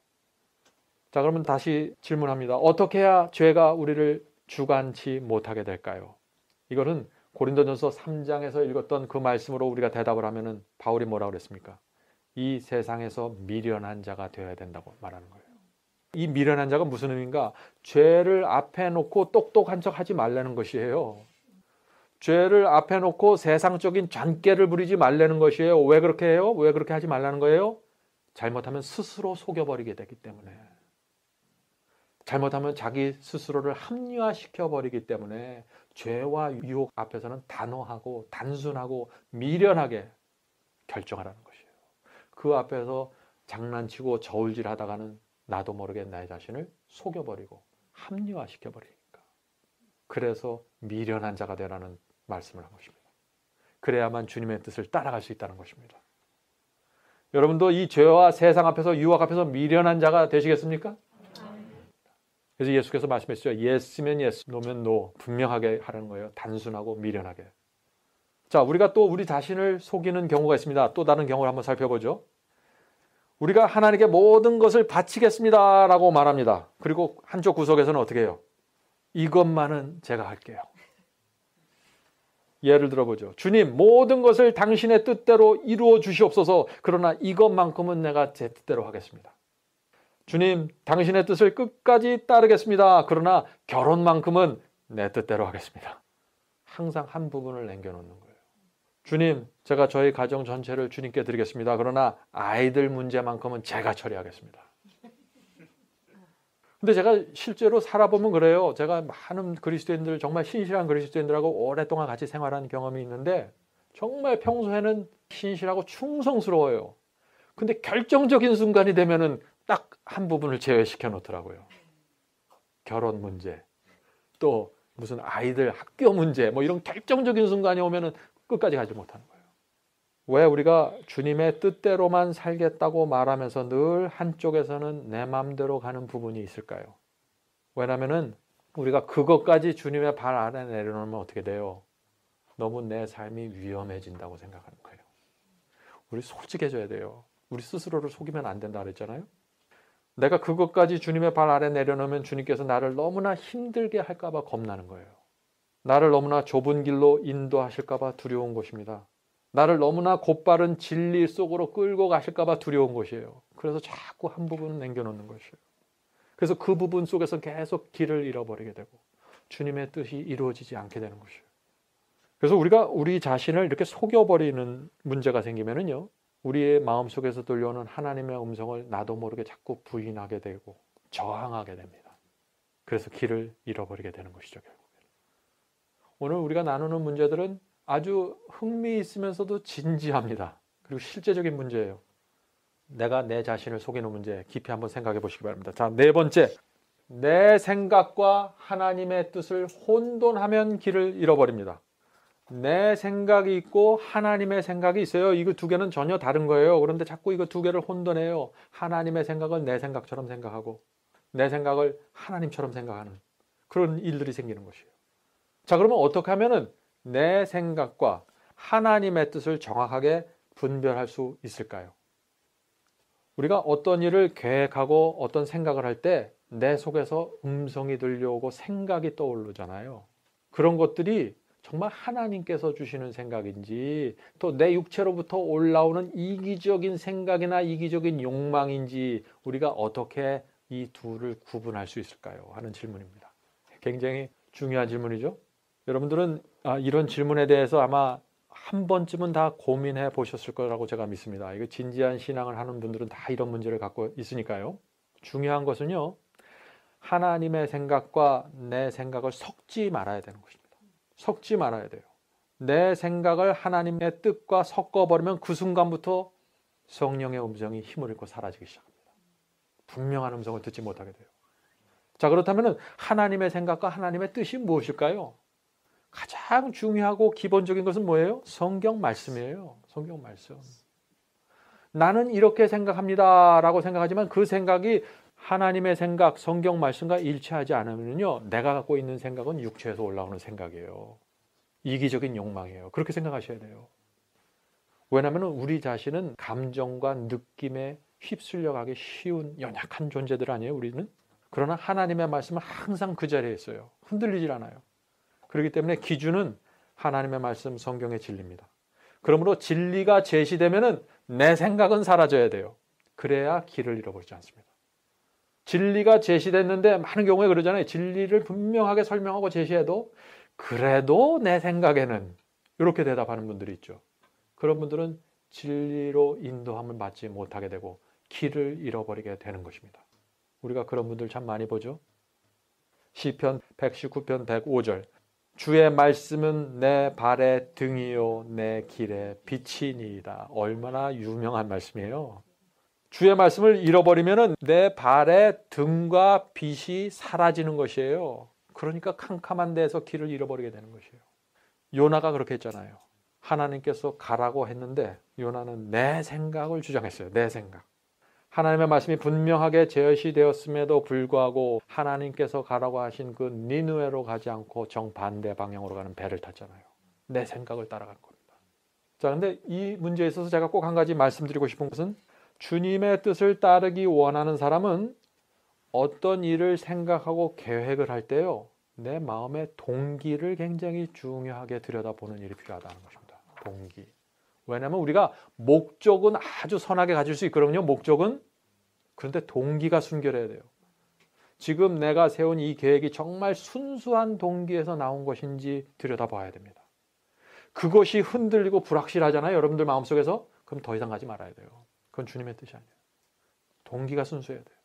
자, 그러면 다시 질문합니다. 어떻게 해야 죄가 우리를 주관치 못하게 될까요? 이거는 고린도전서 3장에서 읽었던 그 말씀으로 우리가 대답을 하면은 바울이 뭐라고 그랬습니까? 이 세상에서 미련한 자가 되어야 된다고 말하는 거예요. 이 미련한 자가 무슨 의미인가? 죄를 앞에 놓고 똑똑한 척 하지 말라는 것이에요. 죄를 앞에 놓고 세상적인 잔꾀를 부리지 말라는 것이에요. 왜 그렇게 해요? 왜 그렇게 하지 말라는 거예요? 잘못하면 스스로 속여버리게 되기 때문에. 잘못하면 자기 스스로를 합리화시켜버리기 때문에 죄와 유혹 앞에서는 단호하고 단순하고 미련하게 결정하라는 것이에요. 그 앞에서 장난치고 저울질하다가는 나도 모르게 나의 자신을 속여버리고 합리화시켜버리니까. 그래서 미련한 자가 되라는 말씀을 한 것입니다. 그래야만 주님의 뜻을 따라갈 수 있다는 것입니다. 여러분도 이 죄와 세상 앞에서 유혹 앞에서 미련한 자가 되시겠습니까? 그래서 예수께서 말씀하시죠. 예스면 예스, 노면 노. 분명하게 하라는 거예요. 단순하고 미련하게. 자, 우리가 또 우리 자신을 속이는 경우가 있습니다. 또 다른 경우를 한번 살펴보죠. 우리가 하나님께 모든 것을 바치겠습니다 라고 말합니다. 그리고 한쪽 구석에서는 어떻게 해요? 이것만은 제가 할게요. 예를 들어보죠. 주님, 모든 것을 당신의 뜻대로 이루어 주시옵소서. 그러나 이것만큼은 내가 제 뜻대로 하겠습니다. 주님, 당신의 뜻을 끝까지 따르겠습니다. 그러나 결혼만큼은 내 뜻대로 하겠습니다. 항상 한 부분을 남겨놓는 거예요. 주님, 제가 저희 가정 전체를 주님께 드리겠습니다. 그러나 아이들 문제만큼은 제가 처리하겠습니다. 근데 제가 실제로 살아보면 그래요. 제가 많은 그리스도인들, 정말 신실한 그리스도인들하고 오랫동안 같이 생활한 경험이 있는데 정말 평소에는 신실하고 충성스러워요. 근데 결정적인 순간이 되면은 딱 한 부분을 제외시켜 놓더라고요. 결혼 문제, 또 무슨 아이들 학교 문제, 뭐 이런 결정적인 순간이 오면은 끝까지 가지 못하는 거예요. 왜 우리가 주님의 뜻대로만 살겠다고 말하면서 늘 한쪽에서는 내 마음대로 가는 부분이 있을까요? 왜냐면은 우리가 그것까지 주님의 발 아래 내려놓으면 어떻게 돼요? 너무 내 삶이 위험해진다고 생각하는 거예요. 우리 솔직해져야 돼요. 우리 스스로를 속이면 안 된다 그랬잖아요. 내가 그것까지 주님의 발 아래 내려놓으면 주님께서 나를 너무나 힘들게 할까 봐 겁나는 거예요. 나를 너무나 좁은 길로 인도하실까 봐 두려운 것입니다. 나를 너무나 곧바른 진리 속으로 끌고 가실까 봐 두려운 것이에요. 그래서 자꾸 한 부분을 남겨놓는 것이에요. 그래서 그 부분 속에서 계속 길을 잃어버리게 되고 주님의 뜻이 이루어지지 않게 되는 것이에요. 그래서 우리가 우리 자신을 이렇게 속여버리는 문제가 생기면은요, 우리의 마음속에서 들려오는 하나님의 음성을 나도 모르게 자꾸 부인하게 되고 저항하게 됩니다. 그래서 길을 잃어버리게 되는 것이죠, 결국에는. 오늘 우리가 나누는 문제들은 아주 흥미있으면서도 진지합니다. 그리고 실제적인 문제예요. 내가 내 자신을 속이는 문제 깊이 한번 생각해 보시기 바랍니다. 자, 네 번째, 내 생각과 하나님의 뜻을 혼돈하면 길을 잃어버립니다. 내 생각이 있고 하나님의 생각이 있어요. 이거 두 개는 전혀 다른 거예요. 그런데 자꾸 이거 두 개를 혼돈해요. 하나님의 생각을 내 생각처럼 생각하고 내 생각을 하나님처럼 생각하는 그런 일들이 생기는 것이에요. 자, 그러면 어떻게 하면은 내 생각과 하나님의 뜻을 정확하게 분별할 수 있을까요? 우리가 어떤 일을 계획하고 어떤 생각을 할 때 내 속에서 음성이 들려오고 생각이 떠오르잖아요. 그런 것들이 정말 하나님께서 주시는 생각인지 또 내 육체로부터 올라오는 이기적인 생각이나 이기적인 욕망인지 우리가 어떻게 이 둘을 구분할 수 있을까요? 하는 질문입니다. 굉장히 중요한 질문이죠. 여러분들은 이런 질문에 대해서 아마 한 번쯤은 다 고민해 보셨을 거라고 제가 믿습니다. 이거 진지한 신앙을 하는 분들은 다 이런 문제를 갖고 있으니까요. 중요한 것은요, 하나님의 생각과 내 생각을 섞지 말아야 되는 것입니다. 섞지 말아야 돼요. 내 생각을 하나님의 뜻과 섞어버리면 그 순간부터 성령의 음성이 힘을 잃고 사라지기 시작합니다. 분명한 음성을 듣지 못하게 돼요. 자, 그렇다면 하나님의 생각과 하나님의 뜻이 무엇일까요? 가장 중요하고 기본적인 것은 뭐예요? 성경 말씀이에요. 성경 말씀. 나는 이렇게 생각합니다 라고 생각하지만 그 생각이 하나님의 생각, 성경 말씀과 일치하지 않으면요, 내가 갖고 있는 생각은 육체에서 올라오는 생각이에요. 이기적인 욕망이에요. 그렇게 생각하셔야 돼요. 왜냐하면 우리 자신은 감정과 느낌에 휩쓸려 가기 쉬운 연약한 존재들 아니에요, 우리는? 그러나 하나님의 말씀은 항상 그 자리에 있어요. 흔들리질 않아요. 그렇기 때문에 기준은 하나님의 말씀, 성경의 진리입니다. 그러므로 진리가 제시되면은 내 생각은 사라져야 돼요. 그래야 길을 잃어버리지 않습니다. 진리가 제시됐는데 많은 경우에 그러잖아요. 진리를 분명하게 설명하고 제시해도 그래도 내 생각에는 이렇게 대답하는 분들이 있죠. 그런 분들은 진리로 인도함을 받지 못하게 되고 길을 잃어버리게 되는 것입니다. 우리가 그런 분들 참 많이 보죠. 시편 119편 105절, 주의 말씀은 내 발의 등이요 내 길의 빛이니이다. 얼마나 유명한 말씀이에요. 주의 말씀을 잃어버리면 내 발의 등과 빛이 사라지는 것이에요. 그러니까 캄캄한 데에서 길을 잃어버리게 되는 것이에요. 요나가 그렇게 했잖아요. 하나님께서 가라고 했는데 요나는 내 생각을 주장했어요. 내 생각. 하나님의 말씀이 분명하게 제시되었음에도 불구하고 하나님께서 가라고 하신 그 니느웨로 가지 않고 정반대 방향으로 가는 배를 탔잖아요. 내 생각을 따라간 겁니다. 자, 근데 이 문제에 있어서 제가 꼭 한 가지 말씀드리고 싶은 것은 주님의 뜻을 따르기 원하는 사람은 어떤 일을 생각하고 계획을 할 때요, 내 마음의 동기를 굉장히 중요하게 들여다보는 일이 필요하다는 것입니다. 동기. 왜냐하면 우리가 목적은 아주 선하게 가질 수 있거든요. 목적은. 그런데 동기가 순결해야 돼요. 지금 내가 세운 이 계획이 정말 순수한 동기에서 나온 것인지 들여다봐야 됩니다. 그것이 흔들리고 불확실하잖아요. 여러분들 마음속에서. 그럼 더 이상 가지 말아야 돼요. 그건 주님의 뜻이 아니에요. 동기가 순수해야 돼요.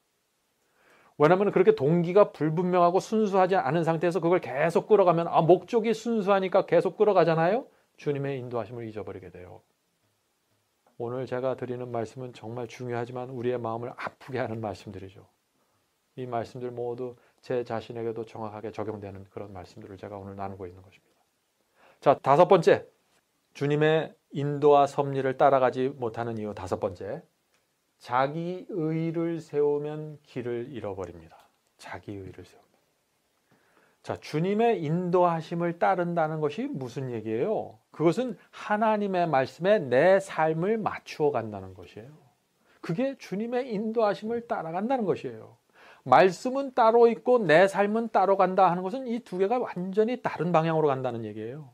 왜냐하면 그렇게 동기가 불분명하고 순수하지 않은 상태에서 그걸 계속 끌어가면 목적이 순수하니까 계속 끌어가잖아요. 주님의 인도하심을 잊어버리게 돼요. 오늘 제가 드리는 말씀은 정말 중요하지만 우리의 마음을 아프게 하는 말씀들이죠. 이 말씀들 모두 제 자신에게도 정확하게 적용되는 그런 말씀들을 제가 오늘 나누고 있는 것입니다. 자, 다섯 번째, 주님의 인도와 섭리를 따라가지 못하는 이유 다섯 번째, 자기 의를 세우면 길을 잃어버립니다. 자기 의를 세우면. 자, 주님의 인도하심을 따른다는 것이 무슨 얘기예요? 그것은 하나님의 말씀에 내 삶을 맞추어 간다는 것이에요. 그게 주님의 인도하심을 따라간다는 것이에요. 말씀은 따로 있고 내 삶은 따로 간다 하는 것은 이 두 개가 완전히 다른 방향으로 간다는 얘기예요.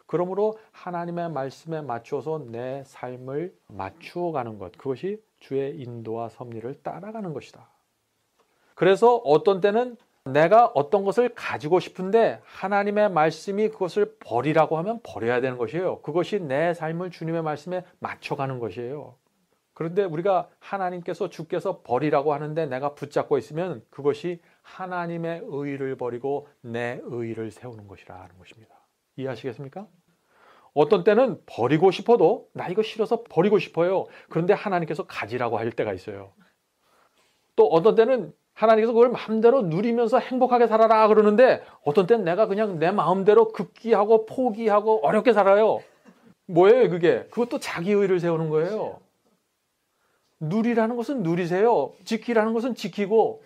그러므로 하나님의 말씀에 맞추어서 내 삶을 맞추어 가는 것, 그것이 주의 인도와 섭리를 따라가는 것이다. 그래서 어떤 때는 내가 어떤 것을 가지고 싶은데 하나님의 말씀이 그것을 버리라고 하면 버려야 되는 것이에요. 그것이 내 삶을 주님의 말씀에 맞춰가는 것이에요. 그런데 우리가 하나님께서 주께서 버리라고 하는데 내가 붙잡고 있으면 그것이 하나님의 의를 버리고 내 의를 세우는 것이라 하는 것입니다. 이해하시겠습니까? 어떤 때는 버리고 싶어도 나 이거 싫어서 버리고 싶어요. 그런데 하나님께서 가지라고 할 때가 있어요. 또 어떤 때는 하나님께서 그걸 마음대로 누리면서 행복하게 살아라 그러는데 어떤 때는 내가 그냥 내 마음대로 급기하고 포기하고 어렵게 살아요. 뭐예요 그게? 그것도 자기 의를 세우는 거예요. 누리라는 것은 누리세요. 지키라는 것은 지키고,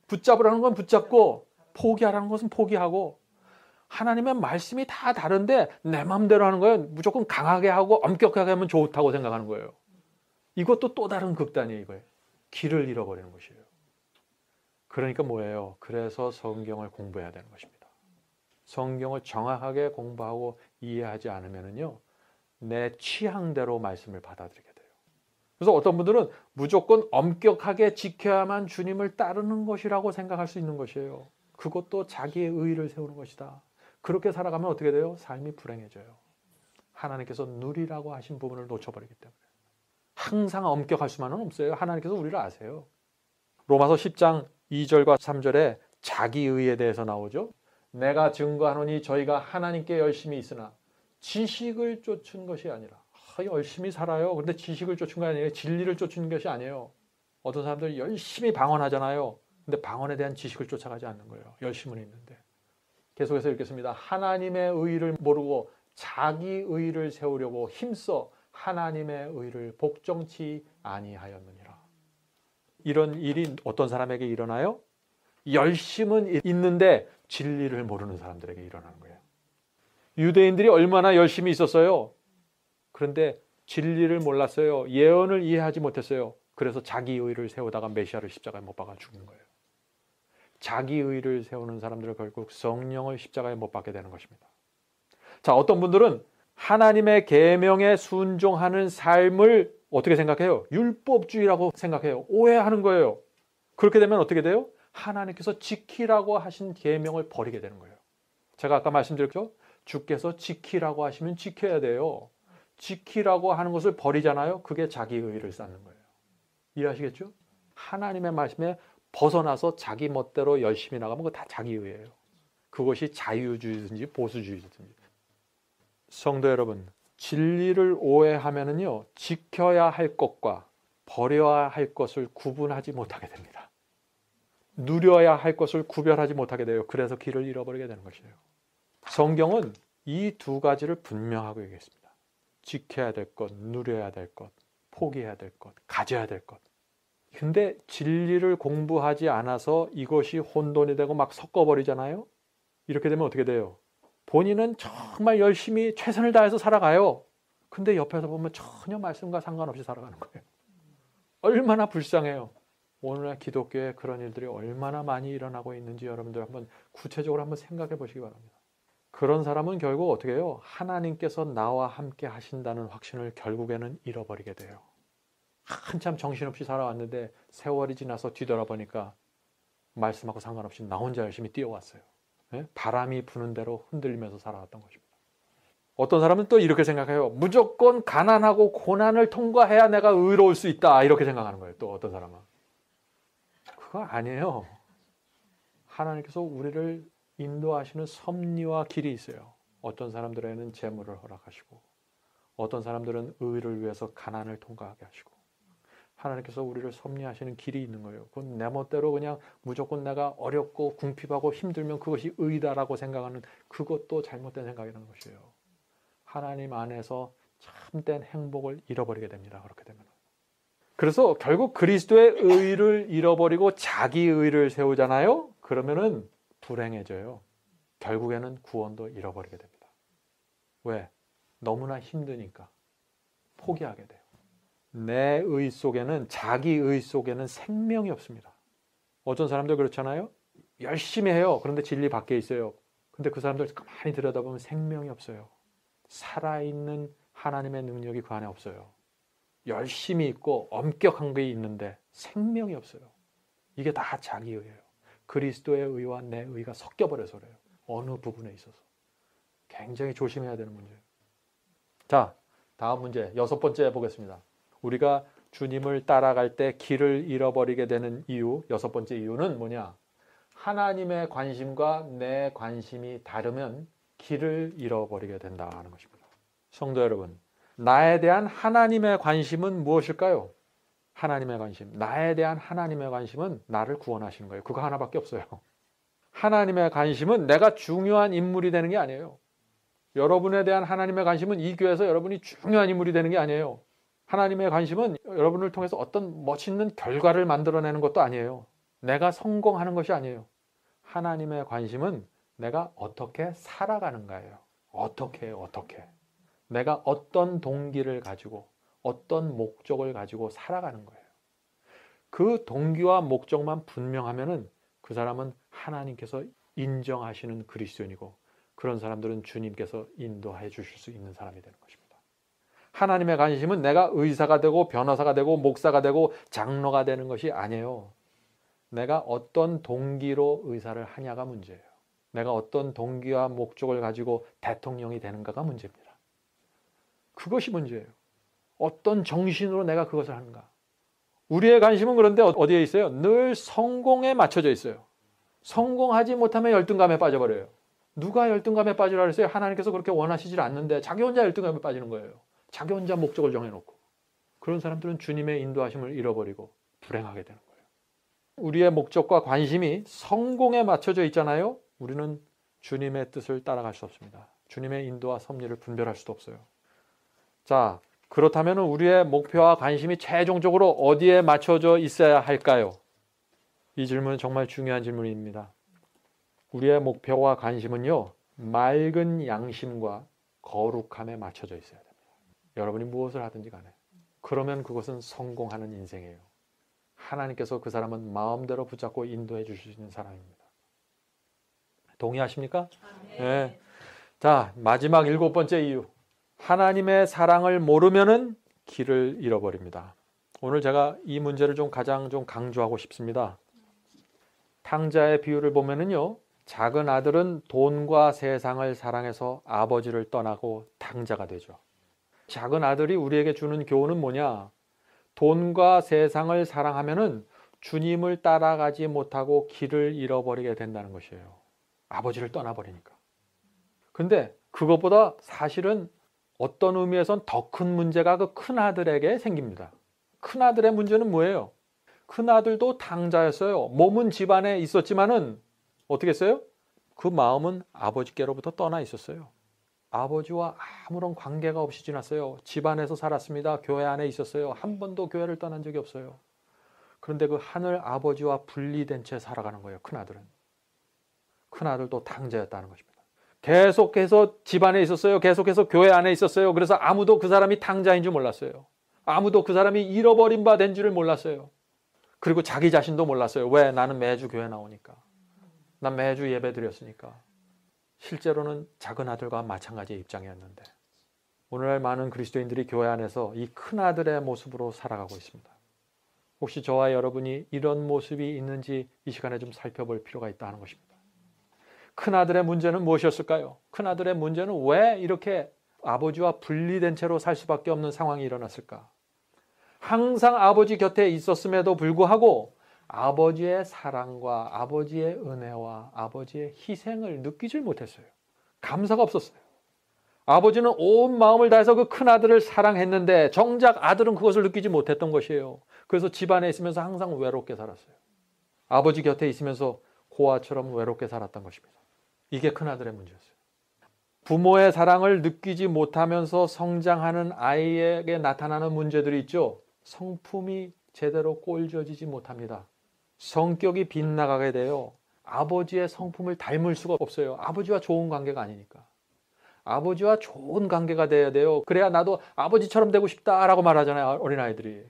붙잡으라는 건 붙잡고, 포기하라는 것은 포기하고. 하나님의 말씀이 다 다른데 내 마음대로 하는 거예요. 무조건 강하게 하고 엄격하게 하면 좋다고 생각하는 거예요. 이것도 또 다른 극단이에요. 이거예요. 길을 잃어버리는 것이에요. 그러니까 뭐예요? 그래서 성경을 공부해야 되는 것입니다. 성경을 정확하게 공부하고 이해하지 않으면요, 내 취향대로 말씀을 받아들이게 돼요. 그래서 어떤 분들은 무조건 엄격하게 지켜야만 주님을 따르는 것이라고 생각할 수 있는 것이에요. 그것도 자기의 의의를 세우는 것이다. 그렇게 살아가면 어떻게 돼요? 삶이 불행해져요. 하나님께서 누리라고 하신 부분을 놓쳐버리기 때문에. 항상 엄격할 수만은 없어요. 하나님께서 우리를 아세요. 로마서 10장 2절과 3절에 자기의에 대해서 나오죠. 내가 증거하노니 저희가 하나님께 열심히 있으나 지식을 쫓은 것이 아니라. 열심히 살아요. 그런데 지식을 쫓은 게 아니에요. 진리를 쫓은 것이 아니에요. 어떤 사람들 열심히 방언하잖아요. 근데 방언에 대한 지식을 쫓아가지 않는 거예요. 열심은 있는데. 계속해서 읽겠습니다. 하나님의 의의를 모르고 자기 의의를 세우려고 힘써 하나님의 의의를 복종치 아니하였느니라. 이런 일이 어떤 사람에게 일어나요? 열심은 있는데 진리를 모르는 사람들에게 일어나는 거예요. 유대인들이 얼마나 열심히 있었어요. 그런데 진리를 몰랐어요. 예언을 이해하지 못했어요. 그래서 자기 의의를 세우다가 메시아를 십자가에 못 박아 죽는 거예요. 자기 의의를 세우는 사람들은 결국 성령을 십자가에 못 박게 되는 것입니다. 자, 어떤 분들은 하나님의 계명에 순종하는 삶을 어떻게 생각해요? 율법주의라고 생각해요. 오해하는 거예요. 그렇게 되면 어떻게 돼요? 하나님께서 지키라고 하신 계명을 버리게 되는 거예요. 제가 아까 말씀드렸죠? 주께서 지키라고 하시면 지켜야 돼요. 지키라고 하는 것을 버리잖아요. 그게 자기 의의를 쌓는 거예요. 이해하시겠죠? 하나님의 말씀에 벗어나서 자기 멋대로 열심히 나가면 그거 다 자기 의의예요. 그것이 자유주의든지 보수주의든지. 성도 여러분, 진리를 오해하면은요, 지켜야 할 것과 버려야 할 것을 구분하지 못하게 됩니다. 누려야 할 것을 구별하지 못하게 돼요. 그래서 길을 잃어버리게 되는 것이에요. 성경은 이 두 가지를 분명하고 얘기했습니다. 지켜야 될 것, 누려야 될 것, 포기해야 될 것, 가져야 될 것. 근데 진리를 공부하지 않아서 이것이 혼돈이 되고 막 섞어버리잖아요. 이렇게 되면 어떻게 돼요? 본인은 정말 열심히 최선을 다해서 살아가요. 근데 옆에서 보면 전혀 말씀과 상관없이 살아가는 거예요. 얼마나 불쌍해요. 오늘날 기독교에 그런 일들이 얼마나 많이 일어나고 있는지 여러분들 한번 구체적으로 한번 생각해 보시기 바랍니다. 그런 사람은 결국 어떻게 해요? 하나님께서 나와 함께 하신다는 확신을 결국에는 잃어버리게 돼요. 한참 정신없이 살아왔는데 세월이 지나서 뒤돌아보니까 말씀하고 상관없이 나 혼자 열심히 뛰어왔어요. 바람이 부는 대로 흔들리면서 살아왔던 것입니다. 어떤 사람은 또 이렇게 생각해요. 무조건 가난하고 고난을 통과해야 내가 의로울 수 있다. 이렇게 생각하는 거예요. 또 어떤 사람은. 그거 아니에요. 하나님께서 우리를 인도하시는 섭리와 길이 있어요. 어떤 사람들에게는 재물을 허락하시고 어떤 사람들은 의를 위해서 가난을 통과하게 하시고 하나님께서 우리를 섭리하시는 길이 있는 거예요. 그건 내 멋대로 그냥 무조건 내가 어렵고 궁핍하고 힘들면 그것이 의다라고 생각하는 그것도 잘못된 생각이라는 것이에요. 하나님 안에서 참된 행복을 잃어버리게 됩니다. 그렇게 되면. 그래서 결국 그리스도의 의를 잃어버리고 자기 의를 세우잖아요. 그러면은 불행해져요. 결국에는 구원도 잃어버리게 됩니다. 왜? 너무나 힘드니까 포기하게 돼요. 내 의 속에는, 자기 의 속에는 생명이 없습니다. 어떤 사람들 그렇잖아요. 열심히 해요. 그런데 진리 밖에 있어요. 근데 그 사람들 가만히 들여다보면 생명이 없어요. 살아있는 하나님의 능력이 그 안에 없어요. 열심히 있고 엄격한 게 있는데 생명이 없어요. 이게 다 자기 의예요. 그리스도의 의와 내 의가 섞여버려서 그래요. 어느 부분에 있어서. 굉장히 조심해야 되는 문제예요. 자, 다음 문제 6번째 보겠습니다. 우리가 주님을 따라갈 때 길을 잃어버리게 되는 이유, 6번째 이유는 뭐냐? 하나님의 관심과 내 관심이 다르면 길을 잃어버리게 된다는 것입니다. 성도 여러분, 나에 대한 하나님의 관심은 무엇일까요? 하나님의 관심. 나에 대한 하나님의 관심은 나를 구원하시는 거예요. 그거 하나밖에 없어요. 하나님의 관심은 내가 중요한 인물이 되는 게 아니에요. 여러분에 대한 하나님의 관심은 이 교회에서 여러분이 중요한 인물이 되는 게 아니에요. 하나님의 관심은 여러분을 통해서 어떤 멋있는 결과를 만들어내는 것도 아니에요. 내가 성공하는 것이 아니에요. 하나님의 관심은 내가 어떻게 살아가는가예요. 어떻게. 내가 어떤 동기를 가지고 어떤 목적을 가지고 살아가는 거예요. 그 동기와 목적만 분명하면은 그 사람은 하나님께서 인정하시는 그리스도인이고 그런 사람들은 주님께서 인도해 주실 수 있는 사람이 되는 것입니다. 하나님의 관심은 내가 의사가 되고 변호사가 되고 목사가 되고 장로가 되는 것이 아니에요. 내가 어떤 동기로 의사를 하냐가 문제예요. 내가 어떤 동기와 목적을 가지고 대통령이 되는가가 문제입니다. 그것이 문제예요. 어떤 정신으로 내가 그것을 하는가. 우리의 관심은 그런데 어디에 있어요? 늘 성공에 맞춰져 있어요. 성공하지 못하면 열등감에 빠져버려요. 누가 열등감에 빠지라 그랬어요? 하나님께서 그렇게 원하시질 않는데 자기 혼자 열등감에 빠지는 거예요. 자기 혼자 목적을 정해놓고. 그런 사람들은 주님의 인도하심을 잃어버리고 불행하게 되는 거예요. 우리의 목적과 관심이 성공에 맞춰져 있잖아요. 우리는 주님의 뜻을 따라갈 수 없습니다. 주님의 인도와 섭리를 분별할 수도 없어요. 자, 그렇다면 우리의 목표와 관심이 최종적으로 어디에 맞춰져 있어야 할까요? 이 질문은 정말 중요한 질문입니다. 우리의 목표와 관심은요, 맑은 양심과 거룩함에 맞춰져 있어야 됩니다. 여러분이 무엇을 하든지 간에. 그러면 그것은 성공하는 인생이에요. 하나님께서 그 사람은 마음대로 붙잡고 인도해 주실 수 있는 사람입니다. 동의하십니까? 네. 자, 마지막 7번째 이유. 하나님의 사랑을 모르면은 길을 잃어버립니다. 오늘 제가 이 문제를 가장 강조하고 싶습니다. 탕자의 비유를 보면은요, 작은 아들은 돈과 세상을 사랑해서 아버지를 떠나고 탕자가 되죠. 작은 아들이 우리에게 주는 교훈은 뭐냐? 돈과 세상을 사랑하면은 주님을 따라가지 못하고 길을 잃어버리게 된다는 것이에요. 아버지를 떠나버리니까. 근데 그것보다 사실은 어떤 의미에선 더 큰 문제가 그 큰아들에게 생깁니다. 큰아들의 문제는 뭐예요? 큰아들도 탕자였어요. 몸은 집안에 있었지만은 어떻게 했어요? 그 마음은 아버지께로부터 떠나 있었어요. 아버지와 아무런 관계가 없이 지났어요. 집안에서 살았습니다. 교회 안에 있었어요. 한 번도 교회를 떠난 적이 없어요. 그런데 그 하늘 아버지와 분리된 채 살아가는 거예요. 큰아들은. 큰아들도 탕자였다는 것입니다. 계속해서 집안에 있었어요. 계속해서 교회 안에 있었어요. 그래서 아무도 그 사람이 탕자인 줄 몰랐어요. 아무도 그 사람이 잃어버린 바 된 줄을 몰랐어요. 그리고 자기 자신도 몰랐어요. 왜? 나는 매주 교회 나오니까. 난 매주 예배 드렸으니까. 실제로는 작은 아들과 마찬가지의 입장이었는데 오늘날 많은 그리스도인들이 교회 안에서 이 큰아들의 모습으로 살아가고 있습니다. 혹시 저와 여러분이 이런 모습이 있는지 이 시간에 좀 살펴볼 필요가 있다는 것입니다. 큰아들의 문제는 무엇이었을까요? 큰아들의 문제는 왜 이렇게 아버지와 분리된 채로 살 수밖에 없는 상황이 일어났을까? 항상 아버지 곁에 있었음에도 불구하고 아버지의 사랑과 아버지의 은혜와 아버지의 희생을 느끼질 못했어요. 감사가 없었어요. 아버지는 온 마음을 다해서 그 큰아들을 사랑했는데 정작 아들은 그것을 느끼지 못했던 것이에요. 그래서 집안에 있으면서 항상 외롭게 살았어요. 아버지 곁에 있으면서 고아처럼 외롭게 살았던 것입니다. 이게 큰아들의 문제였어요. 부모의 사랑을 느끼지 못하면서 성장하는 아이에게 나타나는 문제들이 있죠. 성품이 제대로 꼴져지지 못합니다. 성격이 빗나가게 돼요. 아버지의 성품을 닮을 수가 없어요. 아버지와 좋은 관계가 아니니까. 아버지와 좋은 관계가 돼야 돼요. 그래야 나도 아버지처럼 되고 싶다라고 말하잖아요, 어린아이들이.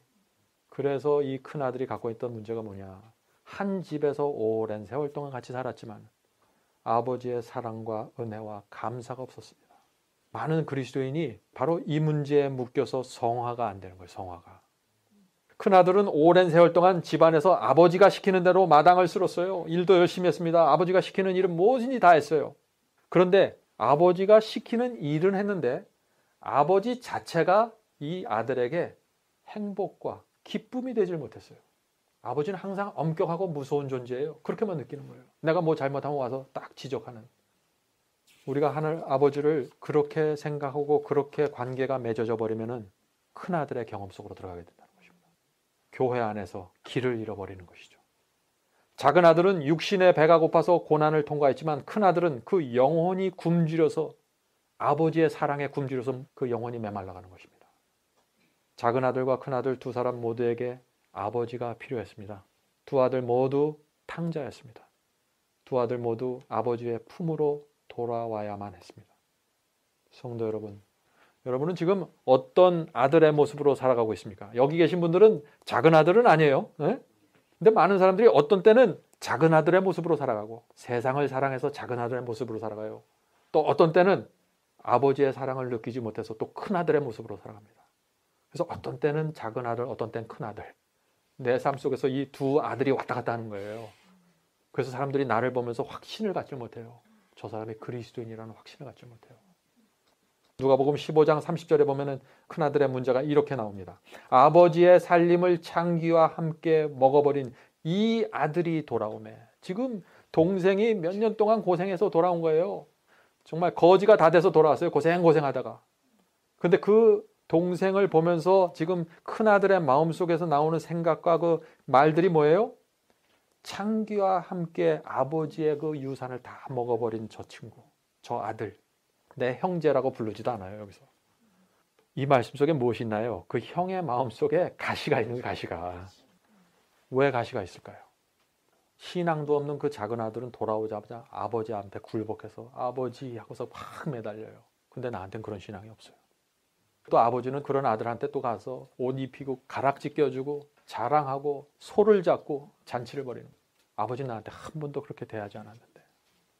그래서 이 큰아들이 갖고 있던 문제가 뭐냐. 한 집에서 오랜 세월 동안 같이 살았지만 아버지의 사랑과 은혜와 감사가 없었습니다. 많은 그리스도인이 바로 이 문제에 묶여서 성화가 안 되는 거예요. 성화가. 큰아들은 오랜 세월 동안 집안에서 아버지가 시키는 대로 마당을 쓸었어요. 일도 열심히 했습니다. 아버지가 시키는 일은 무엇인지 다 했어요. 그런데 아버지가 시키는 일은 했는데 아버지 자체가 이 아들에게 행복과 기쁨이 되질 못했어요. 아버지는 항상 엄격하고 무서운 존재예요. 그렇게만 느끼는 거예요. 내가 뭐 잘못하면 와서 딱 지적하는. 우리가 하늘 아버지를 그렇게 생각하고 그렇게 관계가 맺어져 버리면은 큰아들의 경험 속으로 들어가게 된다는 것입니다. 교회 안에서 길을 잃어버리는 것이죠. 작은 아들은 육신의 배가 고파서 고난을 통과했지만 큰아들은 그 영혼이 굶주려서 아버지의 사랑에 굶주려서 그 영혼이 메말라가는 것입니다. 작은 아들과 큰아들 두 사람 모두에게 아버지가 필요했습니다. 두 아들 모두 탕자였습니다. 두 아들 모두 아버지의 품으로 돌아와야만 했습니다. 성도 여러분, 여러분은 지금 어떤 아들의 모습으로 살아가고 있습니까? 여기 계신 분들은 작은 아들은 아니에요. 네? 근데 많은 사람들이 어떤 때는 작은 아들의 모습으로 살아가고 세상을 사랑해서 작은 아들의 모습으로 살아가요. 또 어떤 때는 아버지의 사랑을 느끼지 못해서 또 큰 아들의 모습으로 살아갑니다. 그래서 어떤 때는 작은 아들, 어떤 때는 큰 아들. 내 삶 속에서 이 두 아들이 왔다 갔다 하는 거예요. 그래서 사람들이 나를 보면서 확신을 갖지 못해요. 저 사람이 그리스도인이라는 확신을 갖지 못해요. 누가복음 15장 30절에 보면은 큰아들의 문제가 이렇게 나옵니다. 아버지의 살림을 창기와 함께 먹어버린 이 아들이 돌아오매. 지금 동생이 몇 년 동안 고생해서 돌아온 거예요. 정말 거지가 다 돼서 돌아왔어요. 고생하다가. 근데 그 동생을 보면서 지금 큰아들의 마음속에서 나오는 생각과 그 말들이 뭐예요? 창기와 함께 아버지의 그 유산을 다 먹어버린 저 친구, 저 아들. 내 형제라고 부르지도 않아요. 여기서. 이 말씀 속에 무엇이 있나요? 그 형의 마음 속에 가시가 있는 거예요. 가시가. 왜 가시가 있을까요? 신앙도 없는 그 작은 아들은 돌아오자마자 아버지 앞에 굴복해서 아버지 하고서 확 매달려요. 근데 나한테는 그런 신앙이 없어요. 또 아버지는 그런 아들한테 또 가서 옷 입히고 가락지 껴주고 자랑하고 소를 잡고 잔치를 벌이는 거예요. 아버지는 나한테 한 번도 그렇게 대하지 않았는데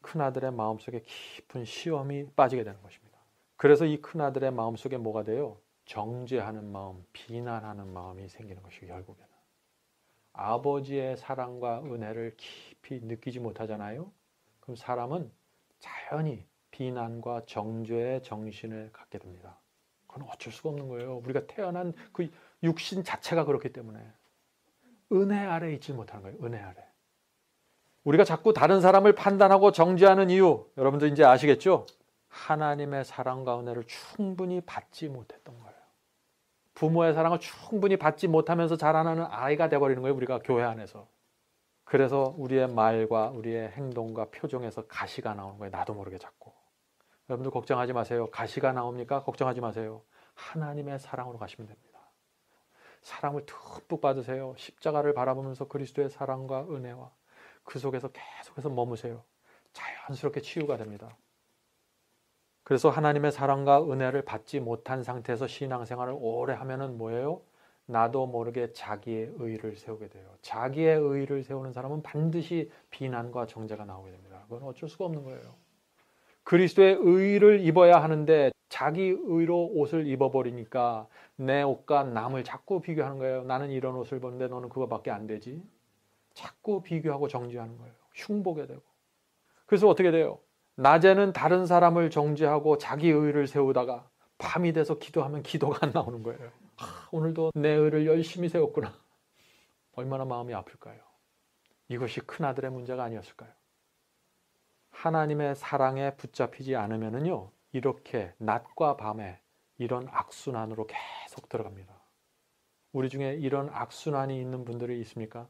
큰아들의 마음속에 깊은 시험이 빠지게 되는 것입니다. 그래서 이 큰아들의 마음속에 뭐가 돼요? 정죄하는 마음, 비난하는 마음이 생기는 것이고 결국에는 아버지의 사랑과 은혜를 깊이 느끼지 못하잖아요. 그럼 사람은 자연히 비난과 정죄의 정신을 갖게 됩니다. 그건 어쩔 수가 없는 거예요. 우리가 태어난 그 육신 자체가 그렇기 때문에 은혜 아래 있지 못하는 거예요. 은혜 아래. 우리가 자꾸 다른 사람을 판단하고 정죄하는 이유 여러분들 이제 아시겠죠? 하나님의 사랑과 은혜를 충분히 받지 못했던 거예요. 부모의 사랑을 충분히 받지 못하면서 자라나는 아이가 돼버리는 거예요. 우리가 교회 안에서. 그래서 우리의 말과 우리의 행동과 표정에서 가시가 나오는 거예요. 나도 모르게 자꾸. 여러분들 걱정하지 마세요. 가시가 나옵니까? 걱정하지 마세요. 하나님의 사랑으로 가시면 됩니다. 사랑을 듬뿍 받으세요. 십자가를 바라보면서 그리스도의 사랑과 은혜와 그 속에서 계속해서 머무세요. 자연스럽게 치유가 됩니다. 그래서 하나님의 사랑과 은혜를 받지 못한 상태에서 신앙생활을 오래 하면은 뭐예요? 나도 모르게 자기의 의의를 세우게 돼요. 자기의 의의를 세우는 사람은 반드시 비난과 정죄가 나오게 됩니다. 그건 어쩔 수가 없는 거예요. 그리스도의 의의를 입어야 하는데 자기 의로 옷을 입어버리니까 내 옷과 남을 자꾸 비교하는 거예요. 나는 이런 옷을 입었는데 너는 그거밖에 안 되지. 자꾸 비교하고 정죄하는 거예요. 흉보게 되고. 그래서 어떻게 돼요? 낮에는 다른 사람을 정죄하고 자기 의의를 세우다가 밤이 돼서 기도하면 기도가 안 나오는 거예요. 오늘도 내 의의를 열심히 세웠구나. 얼마나 마음이 아플까요? 이것이 큰아들의 문제가 아니었을까요? 하나님의 사랑에 붙잡히지 않으면요, 이렇게 낮과 밤에 이런 악순환으로 계속 들어갑니다. 우리 중에 이런 악순환이 있는 분들이 있습니까?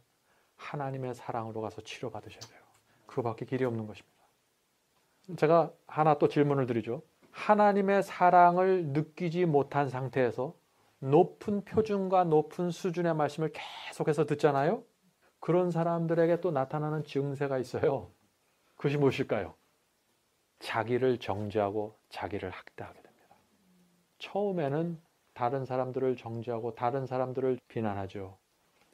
하나님의 사랑으로 가서 치료받으셔야 돼요. 그거밖에 길이 없는 것입니다. 제가 하나 또 질문을 드리죠. 하나님의 사랑을 느끼지 못한 상태에서 높은 표준과 높은 수준의 말씀을 계속해서 듣잖아요. 그런 사람들에게 또 나타나는 증세가 있어요. 그것이 무엇일까요? 자기를 정죄하고 자기를 학대하게 됩니다. 처음에는 다른 사람들을 정죄하고 다른 사람들을 비난하죠.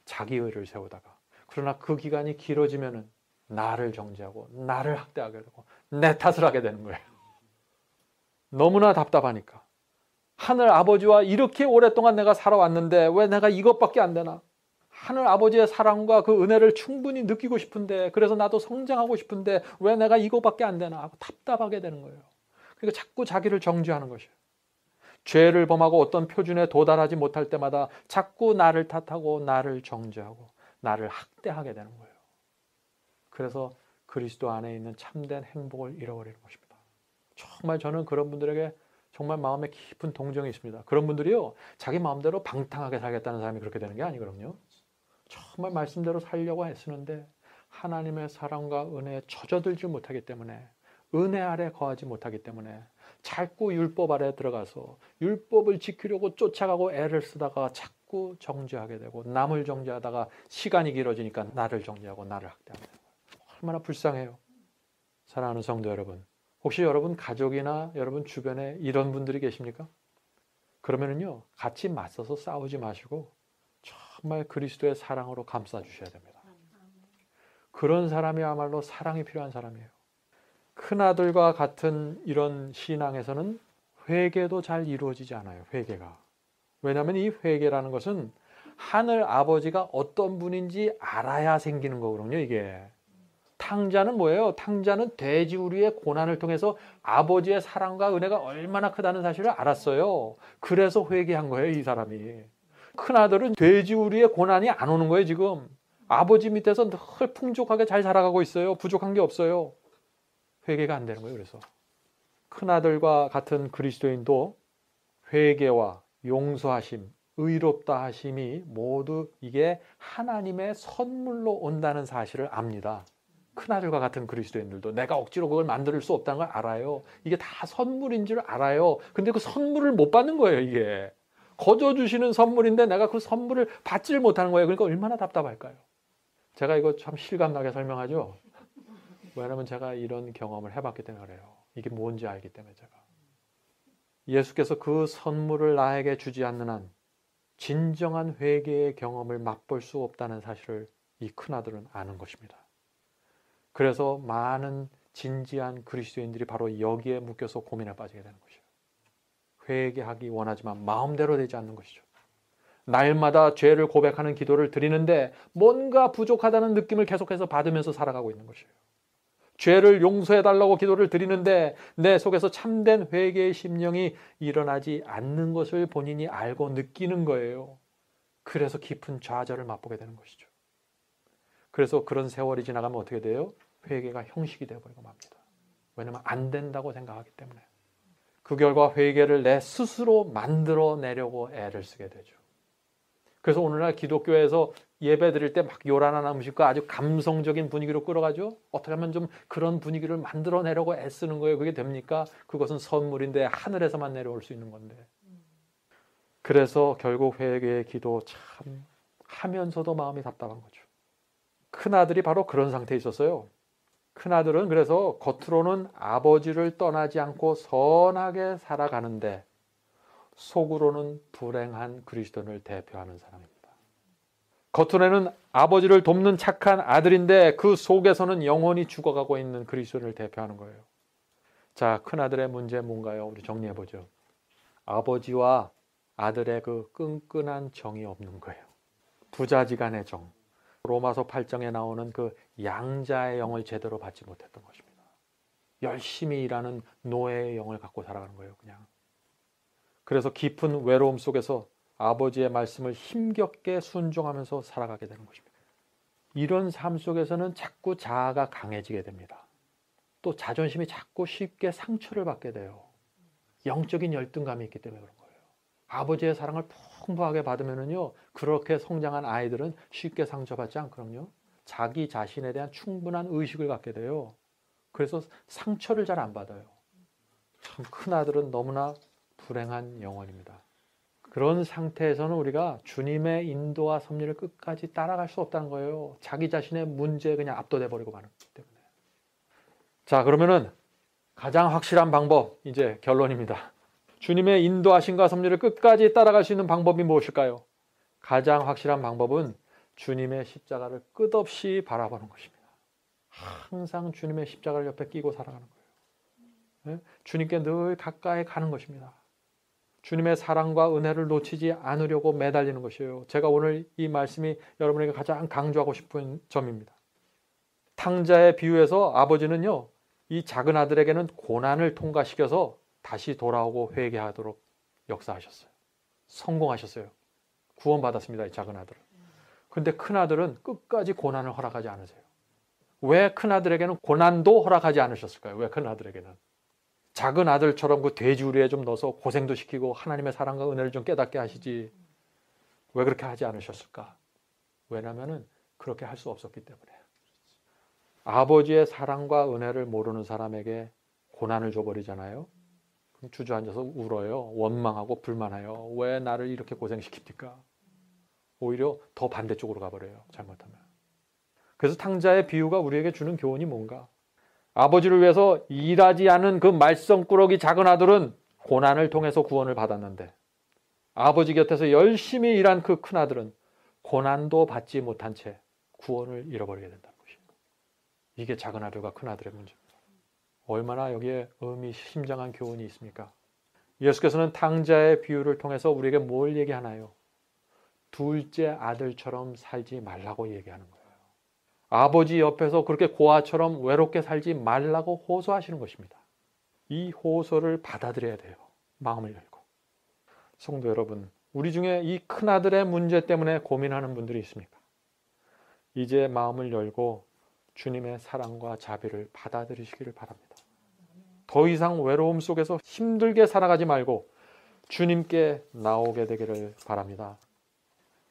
자기의를 세우다가. 그러나 그 기간이 길어지면은 나를 정죄하고 나를 학대하게 되고 내 탓을 하게 되는 거예요. 너무나 답답하니까. 하늘 아버지와 이렇게 오랫동안 내가 살아왔는데 왜 내가 이것밖에 안 되나? 하늘 아버지의 사랑과 그 은혜를 충분히 느끼고 싶은데, 그래서 나도 성장하고 싶은데 왜 내가 이것밖에 안 되나 하고 답답하게 되는 거예요. 그러니까 자꾸 자기를 정죄하는 것이에요. 죄를 범하고 어떤 표준에 도달하지 못할 때마다 자꾸 나를 탓하고 나를 정죄하고 나를 학대하게 되는 거예요. 그래서 그리스도 안에 있는 참된 행복을 잃어버리는 것입니다. 정말 저는 그런 분들에게 정말 마음에 깊은 동정이 있습니다. 그런 분들이요, 자기 마음대로 방탕하게 살겠다는 사람이 그렇게 되는 게 아니거든요. 정말 말씀대로 살려고 애쓰는데 하나님의 사랑과 은혜에 젖어들지 못하기 때문에, 은혜 아래 거하지 못하기 때문에 자꾸 율법 아래 들어가서 율법을 지키려고 쫓아가고 애를 쓰다가 자꾸 정죄하게 되고, 남을 정죄하다가 시간이 길어지니까 나를 정죄하고 나를 학대하게 되는 거예요. 얼마나 불쌍해요. 사랑하는 성도 여러분, 혹시 여러분 가족이나 여러분 주변에 이런 분들이 계십니까? 그러면은요, 같이 맞서서 싸우지 마시고 정말 그리스도의 사랑으로 감싸 주셔야 됩니다. 그런 사람이야말로 사랑이 필요한 사람이에요. 큰아들과 같은 이런 신앙에서는 회개도 잘 이루어지지 않아요. 회개가. 왜냐하면 이 회개라는 것은 하늘 아버지가 어떤 분인지 알아야 생기는 거거든요. 이게. 탕자는 뭐예요? 탕자는 돼지우리의 고난을 통해서 아버지의 사랑과 은혜가 얼마나 크다는 사실을 알았어요. 그래서 회개한 거예요, 이 사람이. 큰아들은 돼지우리의 고난이 안 오는 거예요, 지금. 아버지 밑에서 늘 풍족하게 잘 살아가고 있어요. 부족한 게 없어요. 회개가 안 되는 거예요. 그래서 큰아들과 같은 그리스도인도 회개와 용서하심, 의롭다 하심이 모두 이게 하나님의 선물로 온다는 사실을 압니다. 큰아들과 같은 그리스도인들도 내가 억지로 그걸 만들 수 없다는 걸 알아요. 이게 다 선물인 줄 알아요. 근데 그 선물을 못 받는 거예요, 이게. 거저 주시는 선물인데 내가 그 선물을 받지를 못하는 거예요. 그러니까 얼마나 답답할까요? 제가 이거 참 실감나게 설명하죠. 왜냐하면 제가 이런 경험을 해봤기 때문에 그래요. 이게 뭔지 알기 때문에 제가. 예수께서 그 선물을 나에게 주지 않는 한 진정한 회개의 경험을 맛볼 수 없다는 사실을 이 큰아들은 아는 것입니다. 그래서 많은 진지한 그리스도인들이 바로 여기에 묶여서 고민에 빠지게 되는 것이에요. 회개하기 원하지만 마음대로 되지 않는 것이죠. 날마다 죄를 고백하는 기도를 드리는데 뭔가 부족하다는 느낌을 계속해서 받으면서 살아가고 있는 것이에요. 죄를 용서해달라고 기도를 드리는데 내 속에서 참된 회개의 심령이 일어나지 않는 것을 본인이 알고 느끼는 거예요. 그래서 깊은 좌절을 맛보게 되는 것이죠. 그래서 그런 세월이 지나가면 어떻게 돼요? 회개가 형식이 되어버리고 맙니다. 왜냐하면 안 된다고 생각하기 때문에. 그 결과 회개를 내 스스로 만들어내려고 애를 쓰게 되죠. 그래서 오늘날 기독교에서 예배 드릴 때 막 요란한 음식과 아주 감성적인 분위기로 끌어가죠. 어떻게 하면 좀 그런 분위기를 만들어내려고 애쓰는 거예요. 그게 됩니까? 그것은 선물인데 하늘에서만 내려올 수 있는 건데. 그래서 결국 회개의 기도 참 하면서도 마음이 답답한 거죠. 큰아들이 바로 그런 상태에 있었어요. 큰아들은 그래서 겉으로는 아버지를 떠나지 않고 선하게 살아가는데 속으로는 불행한 그리스도인을 대표하는 사람입니다. 겉으로는 아버지를 돕는 착한 아들인데 그 속에서는 영원히 죽어가고 있는 그리스도인을 대표하는 거예요. 자, 큰아들의 문제 뭔가요? 우리 정리해보죠. 아버지와 아들의 그 끈끈한 정이 없는 거예요. 부자지간의 정. 로마서 8장에 나오는 그 양자의 영을 제대로 받지 못했던 것입니다. 열심히 일하는 노예의 영을 갖고 살아가는 거예요, 그냥. 그래서 깊은 외로움 속에서 아버지의 말씀을 힘겹게 순종하면서 살아가게 되는 것입니다. 이런 삶 속에서는 자꾸 자아가 강해지게 됩니다. 또 자존심이 자꾸 쉽게 상처를 받게 돼요. 영적인 열등감이 있기 때문에 그런 거예요. 아버지의 사랑을 풍부하게 받으면요, 그렇게 성장한 아이들은 쉽게 상처받지 않거든요. 자기 자신에 대한 충분한 의식을 갖게 돼요. 그래서 상처를 잘 안 받아요. 참 큰아들은 너무나 불행한 영혼입니다. 그런 상태에서는 우리가 주님의 인도와 섭리를 끝까지 따라갈 수 없다는 거예요. 자기 자신의 문제에 그냥 압도돼 버리고 마는 거기 때문에. 자, 그러면은 가장 확실한 방법, 이제 결론입니다. 주님의 인도하심과 섭리를 끝까지 따라갈 수 있는 방법이 무엇일까요? 가장 확실한 방법은 주님의 십자가를 끝없이 바라보는 것입니다. 항상 주님의 십자가를 옆에 끼고 살아가는 거예요. 주님께 늘 가까이 가는 것입니다. 주님의 사랑과 은혜를 놓치지 않으려고 매달리는 것이에요. 제가 오늘 이 말씀이 여러분에게 가장 강조하고 싶은 점입니다. 탕자의 비유에서 아버지는요, 이 작은 아들에게는 고난을 통과시켜서 다시 돌아오고 회개하도록 역사하셨어요. 성공하셨어요. 구원받았습니다, 이 작은 아들은. 근데 큰 아들은 끝까지 고난을 허락하지 않으세요. 왜 큰 아들에게는 고난도 허락하지 않으셨을까요? 왜 큰 아들에게는? 작은 아들처럼 그 돼지우리에 좀 넣어서 고생도 시키고 하나님의 사랑과 은혜를 좀 깨닫게 하시지 왜 그렇게 하지 않으셨을까? 왜냐하면 그렇게 할 수 없었기 때문에. 아버지의 사랑과 은혜를 모르는 사람에게 고난을 줘버리잖아요. 그럼 주저앉아서 울어요. 원망하고 불만해요. 왜 나를 이렇게 고생시킵니까? 오히려 더 반대쪽으로 가버려요. 잘못하면. 그래서 탕자의 비유가 우리에게 주는 교훈이 뭔가? 아버지를 위해서 일하지 않은 그 말썽꾸러기 작은 아들은 고난을 통해서 구원을 받았는데, 아버지 곁에서 열심히 일한 그 큰 아들은 고난도 받지 못한 채 구원을 잃어버리게 된다는 것입니다. 이게 작은 아들과 큰 아들의 문제입니다. 얼마나 여기에 의미심장한 교훈이 있습니까? 예수께서는 탕자의 비유를 통해서 우리에게 뭘 얘기하나요? 둘째 아들처럼 살지 말라고 얘기하는 거예요. 아버지 옆에서 그렇게 고아처럼 외롭게 살지 말라고 호소하시는 것입니다. 이 호소를 받아들여야 돼요. 마음을 열고. 성도 여러분, 우리 중에 이 큰아들의 문제 때문에 고민하는 분들이 있습니까? 이제 마음을 열고 주님의 사랑과 자비를 받아들이시기를 바랍니다. 더 이상 외로움 속에서 힘들게 살아가지 말고 주님께 나오게 되기를 바랍니다.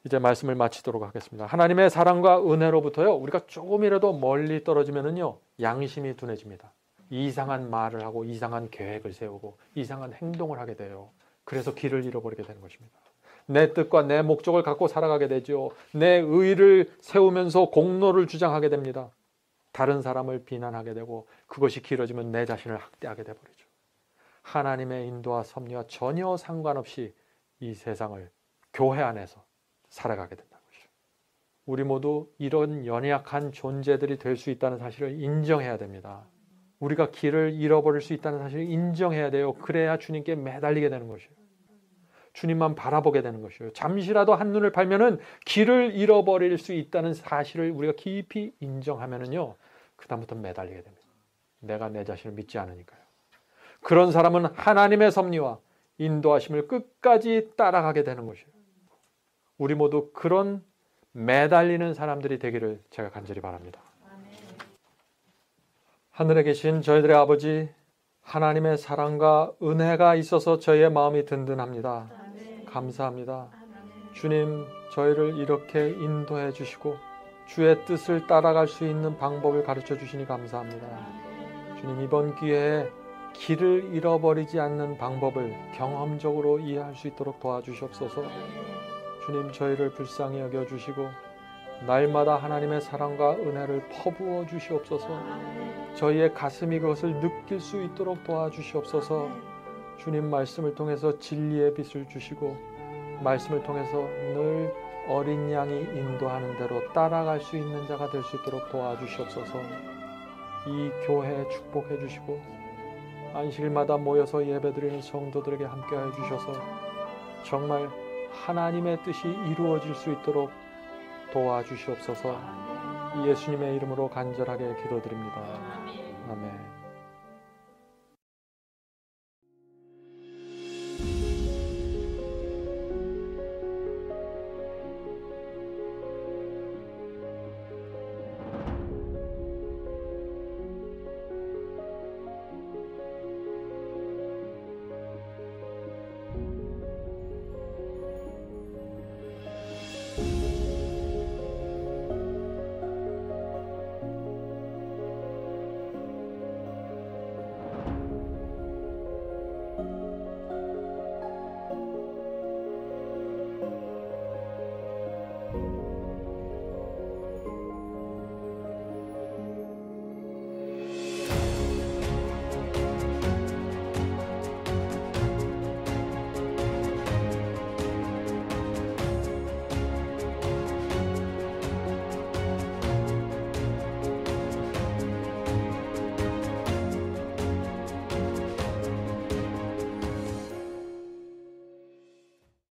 이제 말씀을 마치도록 하겠습니다. 하나님의 사랑과 은혜로부터요, 우리가 조금이라도 멀리 떨어지면은요, 양심이 둔해집니다. 이상한 말을 하고 이상한 계획을 세우고 이상한 행동을 하게 돼요. 그래서 길을 잃어버리게 되는 것입니다. 내 뜻과 내 목적을 갖고 살아가게 되죠. 내 의를 세우면서 공로를 주장하게 됩니다. 다른 사람을 비난하게 되고 그것이 길어지면 내 자신을 학대하게 되버리죠. 하나님의 인도와 섭리와 전혀 상관없이 이 세상을 교회 안에서 살아가게 된다는 것이죠. 우리 모두 이런 연약한 존재들이 될 수 있다는 사실을 인정해야 됩니다. 우리가 길을 잃어버릴 수 있다는 사실을 인정해야 돼요. 그래야 주님께 매달리게 되는 것이에요. 주님만 바라보게 되는 것이에요. 잠시라도 한눈을 팔면은 길을 잃어버릴 수 있다는 사실을 우리가 깊이 인정하면은요, 그다음부터 매달리게 됩니다. 내가 내 자신을 믿지 않으니까요. 그런 사람은 하나님의 섭리와 인도하심을 끝까지 따라가게 되는 것이에요. 우리 모두 그런 매달리는 사람들이 되기를 제가 간절히 바랍니다. 하늘에 계신 저희들의 아버지, 하나님의 사랑과 은혜가 있어서 저희의 마음이 든든합니다. 감사합니다. 주님, 저희를 이렇게 인도해 주시고 주의 뜻을 따라갈 수 있는 방법을 가르쳐 주시니 감사합니다. 주님, 이번 기회에 길을 잃어버리지 않는 방법을 경험적으로 이해할 수 있도록 도와주시옵소서. 주님, 저희를 불쌍히 여겨주시고 날마다 하나님의 사랑과 은혜를 퍼부어 주시옵소서. 저희의 가슴이 그것을 느낄 수 있도록 도와주시옵소서. 주님, 말씀을 통해서 진리의 빛을 주시고 말씀을 통해서 늘 어린 양이 인도하는 대로 따라갈 수 있는 자가 될 수 있도록 도와주시옵소서. 이 교회 축복해 주시고 안식일마다 모여서 예배드리는 성도들에게 함께하여 주셔서 정말 하나님의 뜻이 이루어질 수 있도록 도와주시옵소서. 예수님의 이름으로 간절하게 기도드립니다. 아멘.